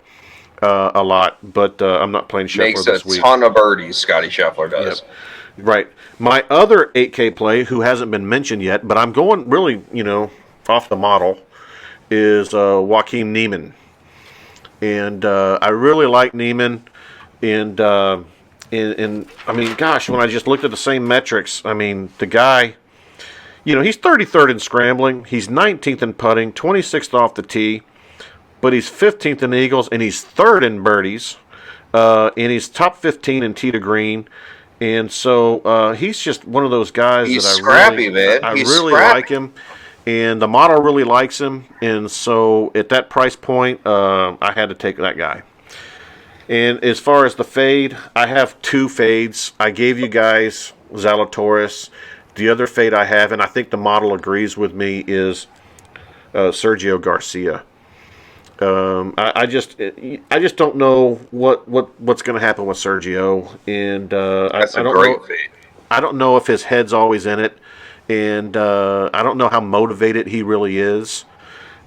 S1: a lot. But I'm not playing Scheffler this week.
S3: Makes a ton of birdies. Scotty Scheffler does.
S1: Yep. Right. My other 8K play, who hasn't been mentioned yet, but I'm going really, off the model, is Joachim Neiman. And I really like Neiman. And I mean, gosh, when I just looked at the same metrics, I mean, the guy, he's 33rd in scrambling. He's 19th in putting, 26th off the tee. But he's 15th in eagles, and he's 3rd in birdies. And he's top 15 in tee to green. And so he's just one of those guys
S3: He's
S1: that
S3: scrappy, man.
S1: I
S3: He's
S1: really
S3: scrappy.
S1: like him. And the model really likes him. And so at that price point, I had to take that guy. And as far as the fade, I have 2 fades. I gave you guys Zalatoris. The other fade I have, and I think the model agrees with me, is Sergio Garcia. I just don't know what's going to happen with Sergio, and
S3: That's
S1: I
S3: a
S1: don't
S3: great
S1: know.
S3: fade.
S1: I don't know if his head's always in it, and I don't know how motivated he really is,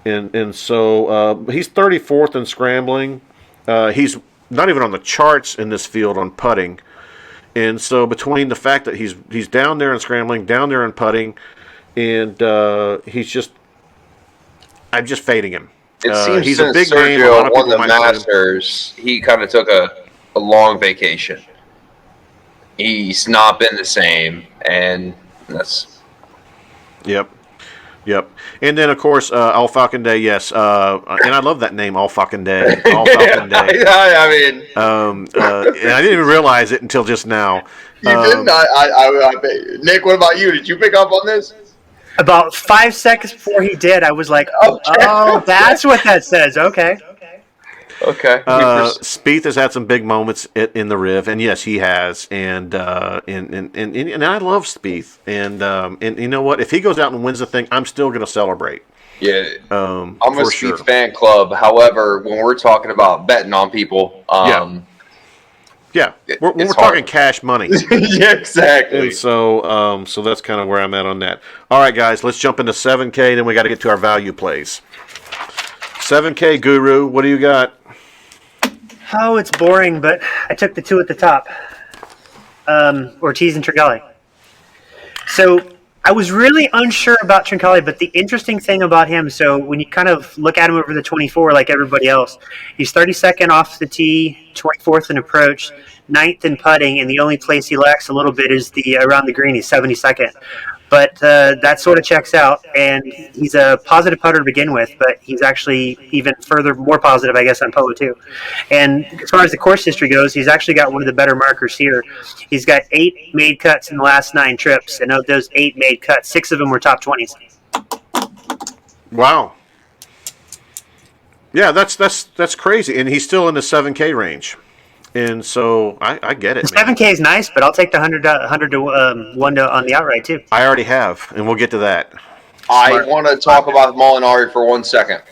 S1: and so he's 34th in scrambling. He's not even on the charts in this field on putting, and so between the fact that he's down there in scrambling, down there in putting, and I'm just fading him.
S3: It seems
S1: he's
S3: since
S1: a big
S3: Sergio
S1: name. A lot of
S3: won
S1: people
S3: the
S1: might know him.
S3: Masters, he kind of took a long vacation. He's not been the same, and that's...
S1: Yep. And then, of course, All Falcon Day, yes. And I love that name, All Falcon Day. All Falcon Day.
S3: I mean...
S1: And I didn't even realize it until just now.
S3: You didn't? Nick, what about you? Did you pick up on this?
S2: About 5 seconds before he did, I was like,
S3: Okay.
S2: "Oh, that's what that says." Okay.
S3: Okay.
S1: Spieth has had some big moments in the Riv, and yes, he has. And I love Spieth. And you know what? If he goes out and wins the thing, I'm still going to celebrate.
S3: Yeah. I'm a
S1: for
S3: Spieth
S1: sure.
S3: fan club. However, when we're talking about betting on people,
S1: Yeah, we're
S3: it's
S1: talking
S3: hard.
S1: cash money.
S3: yeah, exactly.
S1: And so that's kind of where I'm at on that. All right, guys, let's jump into 7K. Then we got to get to our value plays. 7K Guru, what do you got?
S2: Oh, it's boring, but I took the 2 at the top. Ortiz and Tringali. So I was really unsure about Tringali, but the interesting thing about him, so when you kind of look at him over the 24 like everybody else, he's 32nd off the tee, 24th in approach, 9th in putting, and the only place he lacks a little bit is the around the green. He's 72nd. But that sort of checks out, and he's a positive putter to begin with, but he's actually even more positive, I guess, on polo too. And as far as the course history goes, he's actually got one of the better markers here. He's got 8 made cuts in the last 9 trips, and of those 8 made cuts, 6 of them were top 20s.
S1: Wow. Yeah, that's crazy, and he's still in the 7K range. And so I get it.
S2: The 7K is nice, but I'll take the 100 to 1 to on the outright too.
S1: I already have, and we'll get to that.
S3: I want to talk about Molinari for 1 second.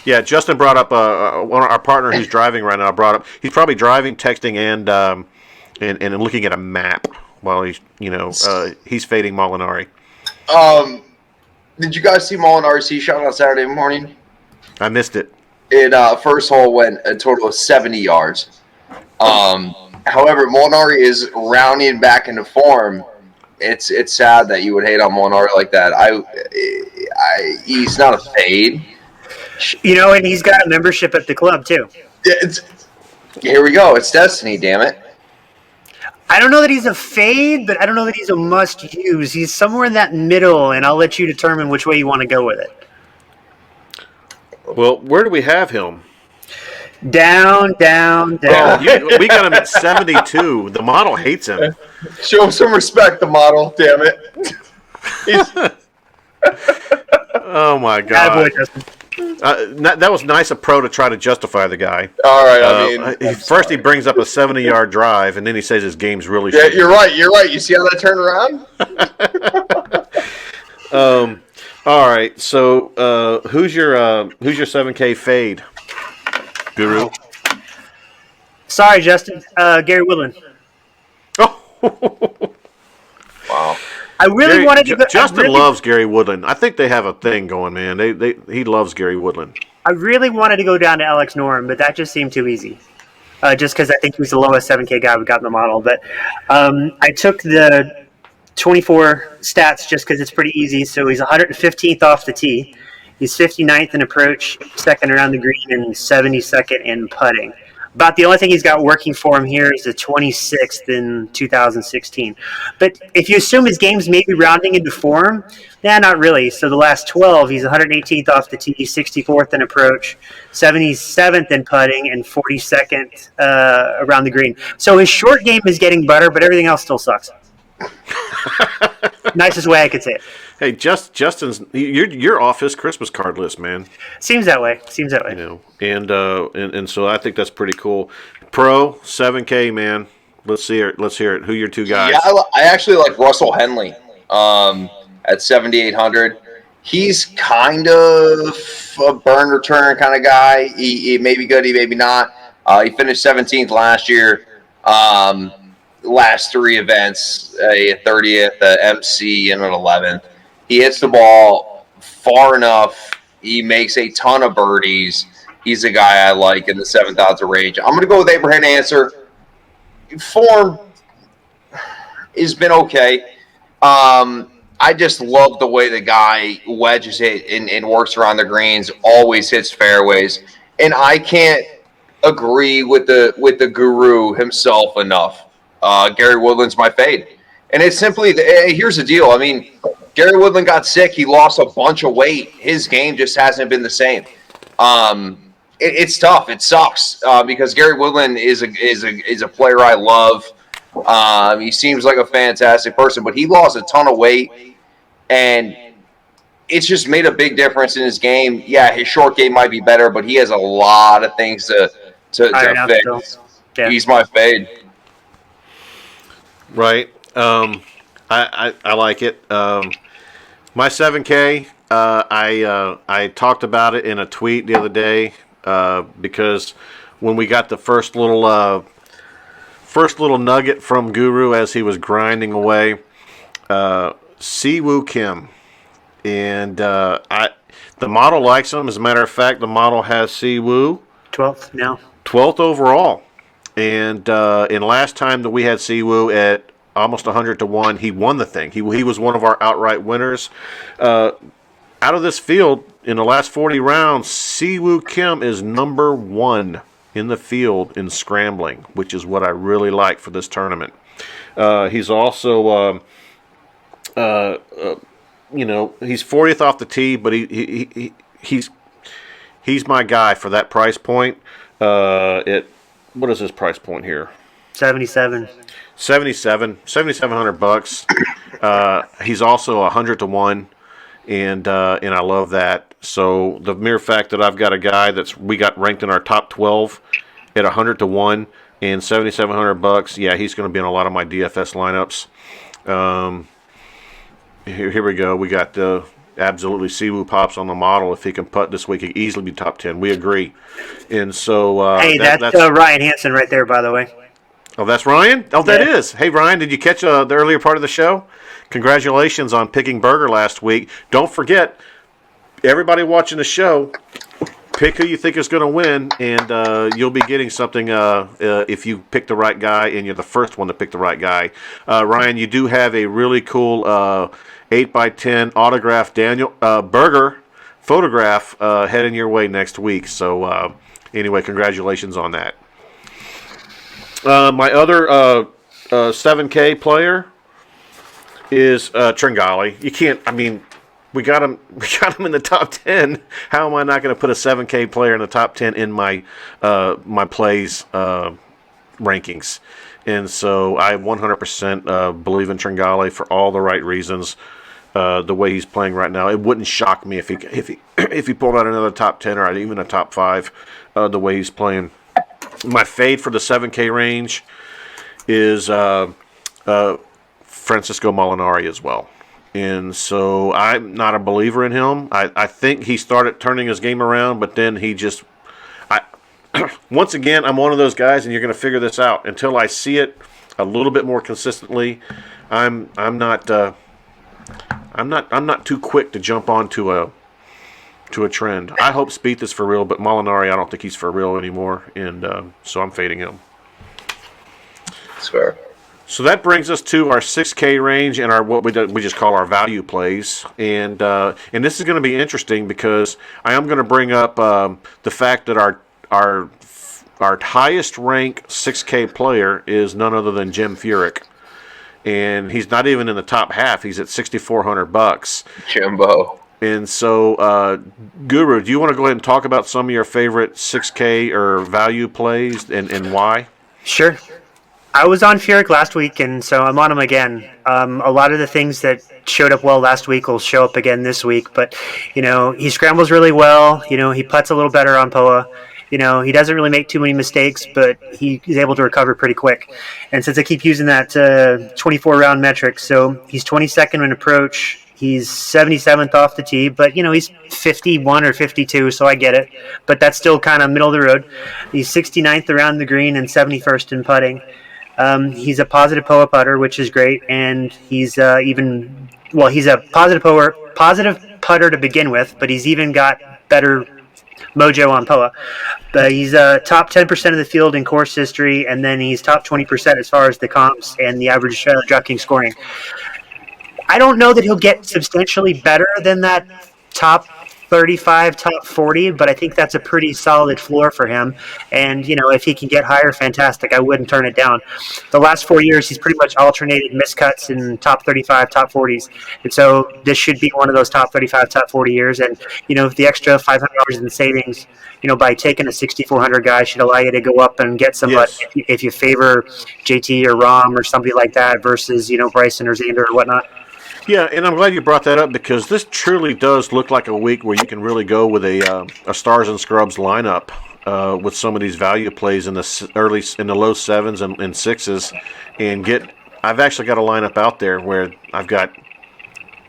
S1: Yeah, Justin brought up one of our partner who's driving right now. Brought up he's probably driving, texting, and looking at a map while he's he's fading Molinari.
S3: Did you guys see Molinari's tee shot on Saturday morning?
S1: I missed it.
S3: It first hole went a total of 70 yards. However, Molinari is rounding back into form. It's sad that you would hate on Molinari like that. He's not a fade.
S2: And he's got a membership at the club too.
S3: Here we go. It's destiny, damn it.
S2: I don't know that he's a fade, but I don't know that he's a must-use. He's somewhere in that middle, and I'll let you determine which way you want to go with it.
S1: Well, where do we have him?
S2: Down.
S1: We got him at 72. The model hates him.
S3: Show him some respect, the model, damn it.
S1: Oh, my God. That was nice of Pro to try to justify the guy.
S3: All right,
S1: First he brings up a 70-yard drive, and then he says his game's really
S3: Yeah,
S1: shitty.
S3: you're right. You see how that turned around?
S1: All right, so who's your 7K fade, Guru?
S2: Sorry, Justin. Gary Woodland.
S1: Oh,
S3: Wow.
S2: I really wanted to go.
S1: Justin loves Gary Woodland. I think they have a thing going, man. He loves Gary Woodland.
S2: I really wanted to go down to Alex Noren, but that just seemed too easy. just because I think he's the lowest 7K guy we got in the model. But I took the 24 stats just because it's pretty easy. So he's 115th off the tee. He's 59th in approach, 82nd around the green, and 72nd in putting. About the only thing he's got working for him here is the 26th in 2016. But if you assume his game's maybe rounding into form, not really. So the last 12, he's 118th off the tee, 64th in approach, 77th in putting, and 42nd around the green. So his short game is getting better, but everything else still sucks. Nicest way I could say it.
S1: Hey, Justin's you're off his Christmas card list, man.
S2: Seems that way.
S1: You know, and so I think that's pretty cool. Pro 7K, man. Let's hear it. Who are your two guys?
S3: Yeah, I actually like Russell Henley at 7,800. He's kind of a burn return kind of guy. He may be good, he may be not. He finished 17th last year. Last three events, a 30th, a MC, and an 11th. He hits the ball far enough. He makes a ton of birdies. He's a guy I like in the 7,000 range. I'm going to go with Abraham Answer. Form has been okay. I just love the way the guy wedges it and works around the greens, always hits fairways. And I can't agree with the guru himself enough. Gary Woodland's my fade. And it's simply, here's the deal. I mean, Gary Woodland got sick. He lost a bunch of weight. His game just hasn't been the same. It's tough. It sucks because Gary Woodland is a player I love. He seems like a fantastic person, but he lost a ton of weight, and it's just made a big difference in his game. Yeah, his short game might be better, but he has a lot of things to fix. Yeah. He's my fade.
S1: Right. I like it. My 7K, I talked about it in a tweet the other day because when we got the first little nugget from Guru as he was grinding away, Siwoo Kim, and the model likes him. As a matter of fact, the model has Siwoo
S2: 12th now,
S1: 12th overall, and last time that we had Siwoo at almost 100 to 1, he won the thing. He was one of our outright winners. Out of this field, in the last 40 rounds, Siwoo Kim is number 1 in the field in scrambling, which is what I really like for this tournament. He's also, he's 40th off the tee, but he's my guy for that price point. What is his price point here? 7,700 bucks. He's also 100 to 1, and I love that. So the mere fact that I've got a guy we got ranked in our top 12 at 100 to 1 and 7,700 bucks, yeah, he's going to be in a lot of my DFS lineups. Here we go. We got absolutely Siwoo pops on the model. If he can putt this week, he can easily be top 10. We agree. And so
S2: hey, that's Ryan Hansen right there, by the way.
S1: Oh, that's Ryan? Oh, that is. Hey, Ryan, did you catch the earlier part of the show? Congratulations on picking Berger last week. Don't forget, everybody watching the show, pick who you think is going to win, and you'll be getting something if you pick the right guy, and you're the first one to pick the right guy. Ryan, you do have a really cool 8x10 autographed Daniel Berger photograph heading your way next week. So, anyway, congratulations on that. My other 7K player is Tringali. You can't. I mean, we got him in the top 10. How am I not going to put a 7K player in the top 10 in my my plays rankings? And so I 100% believe in Tringali for all the right reasons. The way he's playing right now, it wouldn't shock me if he pulled out another top 10 or even a top 5. The way he's playing. My fade for the 7K range is Francisco Molinari as well. And so I'm not a believer in him. I think he started turning his game around, but then he just... once again, I'm one of those guys, and you're going to figure this out. Until I see it a little bit more consistently, I'm not too quick to jump onto to a trend. I hope Spieth is for real, but Molinari, I don't think he's for real anymore, and so I'm fading him.
S3: That's fair.
S1: So that brings us to our 6K range and our what we just call our value plays, and this is going to be interesting because I am going to bring up the fact that our highest ranked 6K player is none other than Jim Furyk, and he's not even in the top half. He's at $6,400.
S3: Jimbo.
S1: And so, Guru, do you want to go ahead and talk about some of your favorite 6K or value plays and why?
S2: Sure. I was on Furyk last week, and so I'm on him again. A lot of the things that showed up well last week will show up again this week. But, he scrambles really well. He putts a little better on POA. He doesn't really make too many mistakes, but he's able to recover pretty quick. And since I keep using that 24-round metric, so he's 22nd in approach. He's 77th off the tee, but, he's 51 or 52, so I get it. But that's still kind of middle of the road. He's 69th around the green and 71st in putting. He's a positive POA putter, which is great, and he's he's a positive putter to begin with, but he's even got better mojo on POA. But he's top 10% of the field in course history, and then he's top 20% as far as the comps and the average DraftKings scoring. I don't know that he'll get substantially better than that top 35, top 40, but I think that's a pretty solid floor for him. And, if he can get higher, fantastic. I wouldn't turn it down. The last 4 years, he's pretty much alternated miscuts in top 35, top 40s. And so this should be one of those top 35, top 40 years. And, the extra $500 in savings, by taking a 6,400 guy should allow you to go up and get somebody if you favor JT or Rahm or somebody like that versus, Bryson or Xander or whatnot.
S1: Yeah, and I'm glad you brought that up because this truly does look like a week where you can really go with a stars and scrubs lineup with some of these value plays in the low sevens and sixes, and get. I've actually got a lineup out there where I've got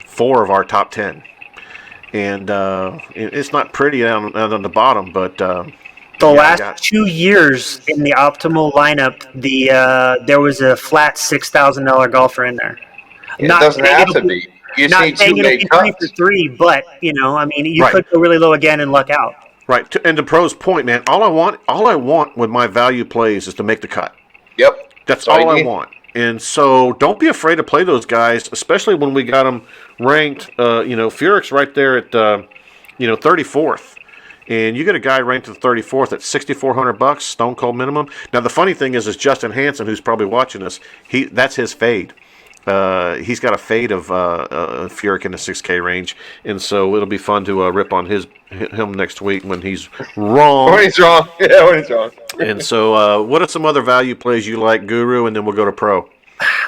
S1: 4 of our top 10, and it's not pretty down on the bottom, but.
S2: The last 2 years in the optimal lineup, there was a flat $6,000 golfer in there.
S3: It doesn't have to be. You just need 2 big cuts.
S2: 3 for 3, but you
S1: Right.
S2: could go really low again and luck out.
S1: Right, and to Pro's point, man, all I want with my value plays is to make the cut.
S3: Yep.
S1: That's all I want. And so don't be afraid to play those guys, especially when we got them ranked. Furyk's right there at 34th. And you get a guy ranked at 34th at $6,400, stone cold minimum. Now the funny thing is Justin Hansen, who's probably watching us, that's his fade. He's got a fade of Furyk in the 6K range, and so it'll be fun to rip on him next week when he's wrong.
S3: When he's wrong. Yeah, when he's wrong.
S1: And so what are some other value plays you like, Guru, and then we'll go to Pro?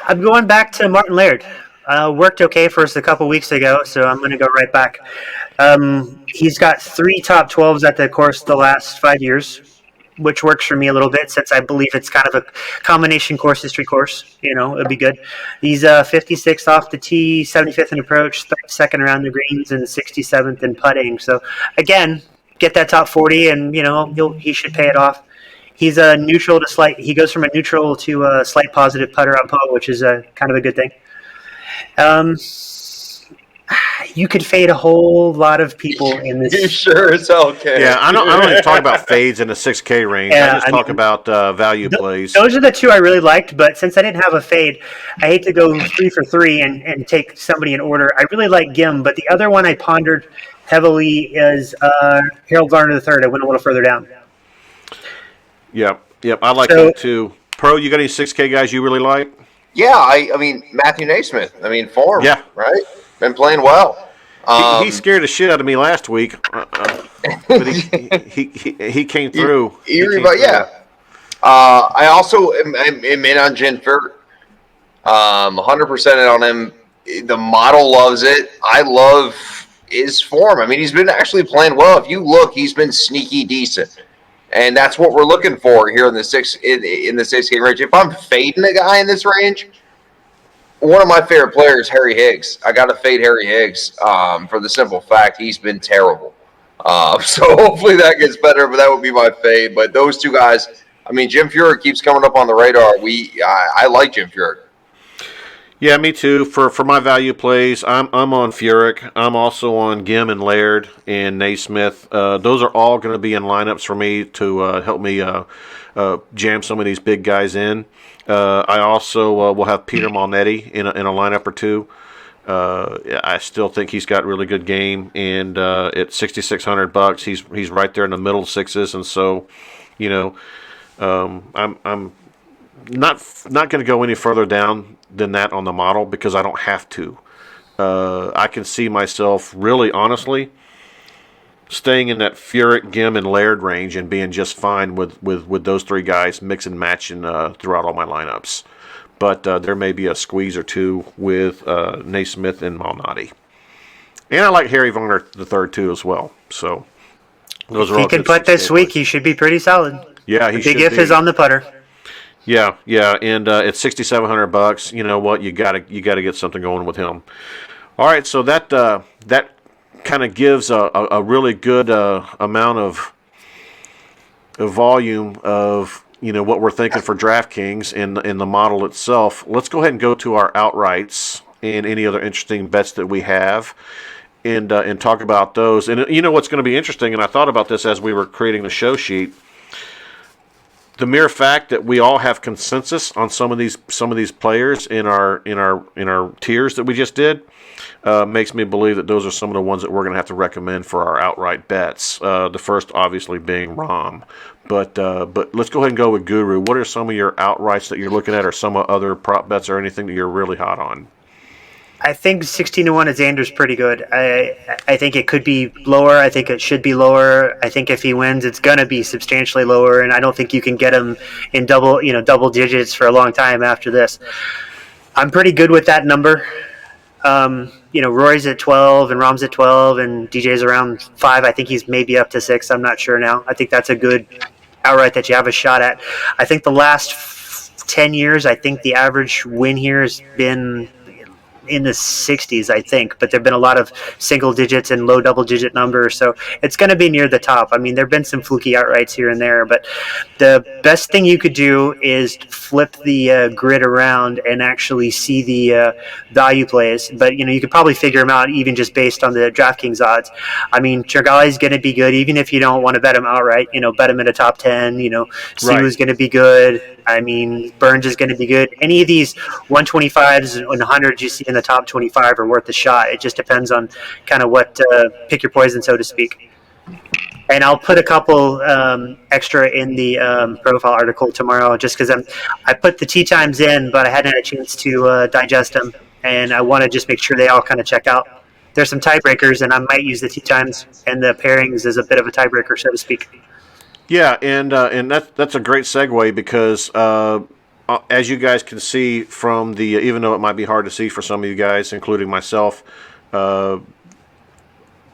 S2: I'm going back to Martin Laird. Worked okay for us a couple weeks ago, so I'm going to go right back. He's got 3 top 12s at the course the last 5 years, which works for me a little bit since I believe it's kind of a combination course history course. It'd be good. He's 56th off the tee, 75th in approach, 32nd around the greens, and 67th in putting. So, again, get that top 40, and, he should pay it off. He's a neutral to slight. He goes from a neutral to a slight positive putter on POA, which is kind of a good thing. You could fade a whole lot of people in this.
S3: You sure as hell can.
S1: Yeah, I don't even talk about fades in the 6K range.
S2: Yeah,
S1: I just talk about value plays.
S2: Those are the 2 I really liked, but since I didn't have a fade, I hate to go 3 for 3 and take somebody in order. I really like Gim, but the other one I pondered heavily is Harold Varner III. I went a little further down.
S1: Yep, I like that too. Pro, you got any 6K guys you really like?
S3: Yeah, I mean, Matthew Naismith. form.
S1: Yeah.
S3: Right? Been playing well.
S1: He scared the shit out of me last week, but he came through.
S3: I also am in on Jim Furyk. 100% in on him. The model loves it. I love his form. I mean, he's been actually playing well. If you look, he's been sneaky decent, and that's what we're looking for here in the 6K range. If I'm fading a guy in this range, one of my favorite players, Harry Higgs. I got to fade Harry Higgs for the simple fact he's been terrible. So hopefully that gets better, but that would be my fade. But those 2 guys, I mean, Jim Furyk keeps coming up on the radar. I like Jim Furyk.
S1: Yeah, me too. For my value plays, I'm on Furyk. I'm also on Gim and Laird and Naismith. Those are all going to be in lineups for me to help me jam some of these big guys in. I also will have Peter Malnetti in a lineup or two. I still think he's got really good game, and at $6,600, he's right there in the middle sixes, and so, you know, I'm not going to go any further down than that on the model because I don't have to. I can see myself really honestly staying in that Furyk, Gim, and Laird range and being just fine with those three guys mix and matching throughout all my lineups. But there may be a squeeze or two with Naismith and Malnati. And I like Harry Varner the third too as well. So those are
S2: If
S1: all
S2: he can
S1: good
S2: putt this
S1: 68
S2: week,
S1: plays.
S2: he should be pretty solid.
S1: Yeah, he
S2: The big
S1: should
S2: if
S1: be.
S2: is on the putter.
S1: Yeah, and at $6,700, you know what? You gotta get something going with him. All right, so that kind of gives a really good amount of volume of what we're thinking for DraftKings in the model itself. Let's go ahead and go to our outrights and any other interesting bets that we have, and talk about those. And you know what's going to be interesting, and I thought about this as we were creating the show sheet. The mere fact that we all have consensus on some of these players in our tiers that we just did makes me believe that those are some of the ones that we're going to have to recommend for our outright bets. The first, obviously, being Rom, but let's go ahead and go with Guru. What are some of your outrights that you're looking at, or some other prop bets, or anything that you're really hot on?
S2: I think 16-1 at Xander's pretty good. I think it could be lower. I think it should be lower. I think if he wins, it's going to be substantially lower, and I don't think you can get him in double digits for a long time after this. I'm pretty good with that number. Rory's at 12 and Rom's at 12 and DJ's around 5. I think he's maybe up to 6. I'm not sure now. I think that's a good outright that you have a shot at. I think the last 10 years, I think the average win here has been in the 60s, I think, but there have been a lot of single digits and low double digit numbers, so it's going to be near the top. I mean, there have been some fluky outrights here and there, but the best thing you could do is flip the grid around and actually see the value plays. But you could probably figure them out even just based on the DraftKings odds. I mean, Chergali's going to be good, even if you don't want to bet him outright. Bet him in a top 10. Siwoo's going to be good. I mean, Burns is going to be good. Any of these 125s and 100s you see in the top 25 are worth a shot. It just depends on kind of what pick your poison, so to speak. And I'll put a couple extra in the profile article tomorrow, just because I put the tee times in, but I hadn't had a chance to digest them, and I want to just make sure they all kind of check out. There's some tiebreakers, and I might use the tee times and the pairings as a bit of a tiebreaker, so to speak.
S1: Yeah, and that's a great segue because as you guys can see from the, even though it might be hard to see for some of you guys, including myself, the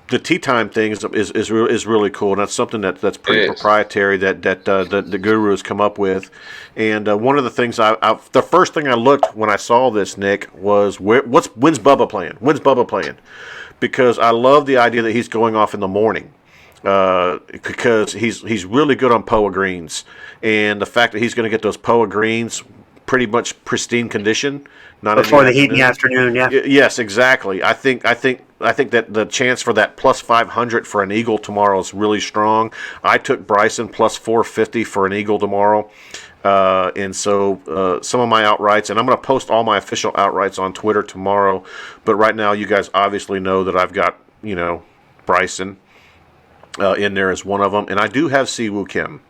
S1: tee time thing is really cool, and that's something that's pretty proprietary that the Guru has come up with. And one of the things the first thing I looked when I saw this, Nick, was when's Bubba playing? When's Bubba playing? Because I love the idea that he's going off in the morning. Because he's really good on POA greens, and the fact that he's going to get those POA greens pretty much pristine condition, not
S2: before the heat in the afternoon. Yeah.
S1: Yes, exactly. I think that the chance for that plus 500 for an eagle tomorrow is really strong. I took Bryson plus 450 for an eagle tomorrow. And so some of my outrights, and I'm going to post all my official outrights on Twitter tomorrow. But right now, you guys obviously know that I've got Bryson in there as one of them, and I do have Siwoo Kim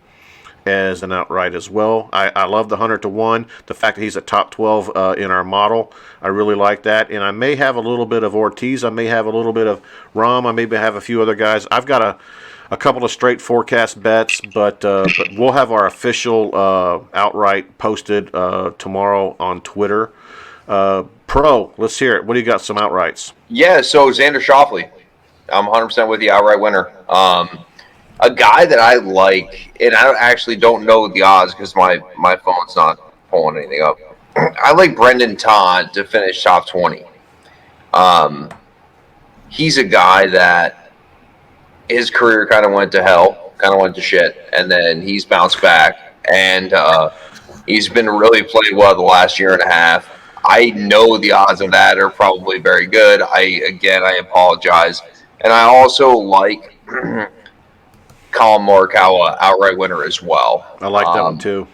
S1: as an outright as well. I love the 100-1. The fact that he's a top 12 in our model, I really like that. And I may have a little bit of Ortiz. I may have a little bit of Rom. I may have a few other guys. I've got a couple of straight forecast bets, but we'll have our official outright posted tomorrow on Twitter. Pro, let's hear it. What do you got? Some outrights?
S3: Yeah, so Xander Schauffele. I'm 100% with the outright winner. A guy that I like, and I actually don't know the odds because my phone's not pulling anything up. I like Brendan Todd to finish top 20. He's a guy that his career kind of went to hell, kind of went to shit, and then he's bounced back, and he's been really playing well the last year and a half. I know the odds of that are probably very good. I apologize. And I also like Colin Morikawa outright winner as well.
S1: I like that one too.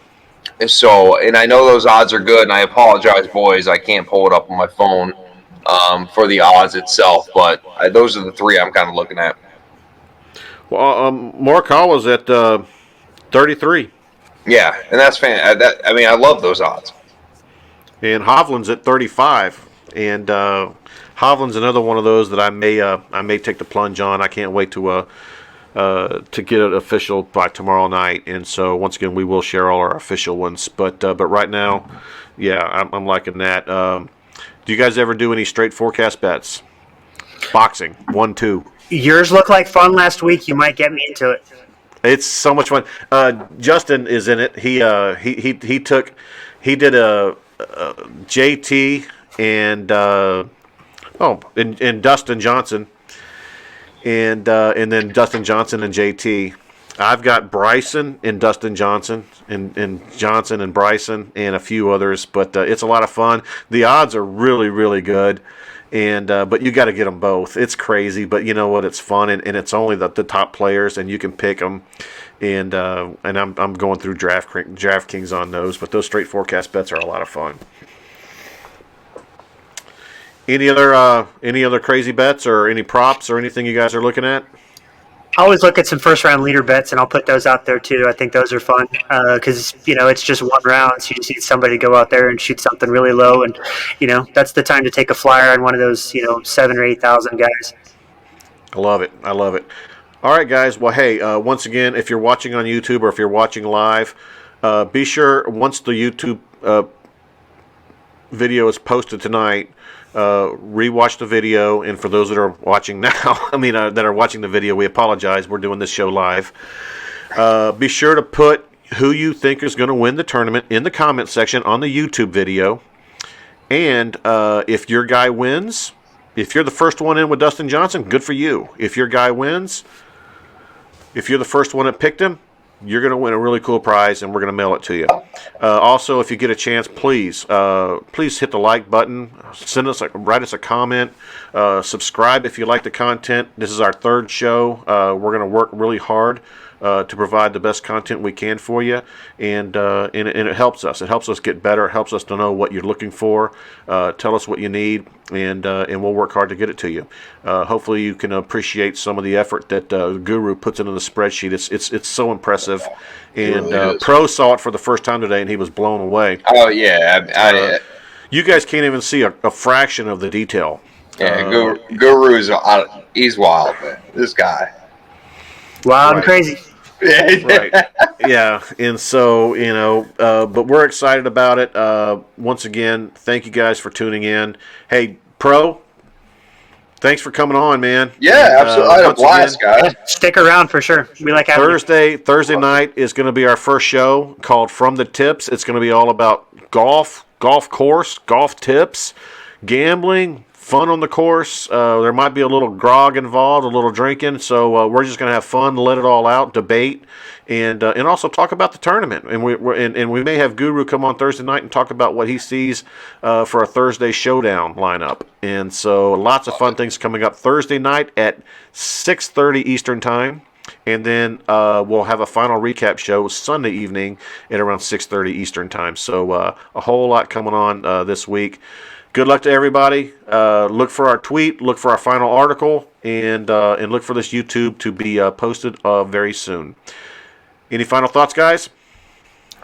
S3: So, and I know those odds are good, and I apologize, boys. I can't pull it up on my phone for the odds itself, but those are the three I'm kind of looking at.
S1: Well, Morikawa's at 33.
S3: Yeah, and that's fantastic. I mean, I love those odds.
S1: And Hovland's at 35. And Hovland's another one of those that I may take the plunge on. I can't wait to get it official by tomorrow night. And so once again, we will share all our official ones. But right now, yeah, I'm liking that. Do you guys ever do any straight forecast bets? Boxing 1-2.
S2: Yours looked like fun last week. You might get me into it.
S1: It's so much fun. Justin is in it. He did a JT and Dustin Johnson and then Dustin Johnson and JT. I've got Bryson and Dustin Johnson and Johnson and Bryson and a few others, but it's a lot of fun. The odds are really, really good. And but you got to get them both. It's crazy, but you know what? It's fun, and it's only the top players, and you can pick them. And I'm going through DraftKings on those, but those straight forecast bets are a lot of fun. Any other crazy bets or any props or anything you guys are looking at?
S2: I always look at some first-round leader bets, and I'll put those out there, too. I think those are fun because, it's just one round, so you just need somebody to go out there and shoot something really low, and, that's the time to take a flyer on one of those, 7,000 or 8,000 guys.
S1: I love it. All right, guys. Well, hey, once again, if you're watching on YouTube or if you're watching live, be sure once the YouTube video is posted tonight, rewatch the video, and for those that are watching now, that are watching the video, we apologize. We're doing this show live. Be sure to put who you think is going to win the tournament in the comment section on the YouTube video. And if your guy wins, if you're the first one in with Dustin Johnson, good for you. If your guy wins, if you're the first one that picked him, you're going to win a really cool prize, and we're going to mail it to you. Also, if you get a chance, please hit the like button. Write us a comment. Subscribe if you like the content. This is our third show. We're going to work really hard to provide the best content we can for you, and it helps us. It helps us get better. It helps us to know what you're looking for. Tell us what you need, and we'll work hard to get it to you. Hopefully, you can appreciate some of the effort that Guru puts into the spreadsheet. It's so impressive, and Pro saw it for the first time today, and he was blown away.
S3: Oh yeah,
S1: you guys can't even see a fraction of the detail.
S3: Yeah, Guru's he's wild, man. This guy.
S2: Wild and crazy.
S1: Right. Yeah. And so, but we're excited about it. Once again, thank you guys for tuning in. Hey, Pro, thanks for coming on, man.
S3: Yeah, absolutely. I had a blast, guys.
S2: Stick around for sure. We like having
S1: Thursday night is going to be our first show called From the Tips. It's going to be all about golf course, golf tips, gambling, fun on the course. There might be a little grog involved, a little drinking. So we're just going to have fun, let it all out, debate, and also talk about the tournament. And we may have Guru come on Thursday night and talk about what he sees for a Thursday showdown lineup. And so lots of fun things coming up Thursday night at 6:30 Eastern Time. And then we'll have a final recap show Sunday evening at around 6:30 Eastern Time. So a whole lot coming on this week. Good luck to everybody. Look for our tweet. Look for our final article, and look for this YouTube to be posted very soon. Any final thoughts, guys?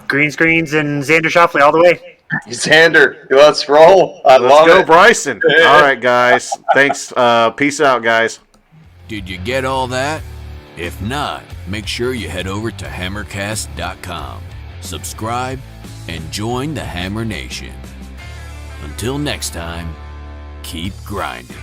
S2: Greens, and Xander Schauffele all the way.
S3: Xander, let's roll. Let's
S1: go, Bryson. All right, guys. Thanks. Peace out, guys.
S4: Did you get all that? If not, make sure you head over to hammercast.com, subscribe, and join the Hammer Nation. Until next time, keep grinding.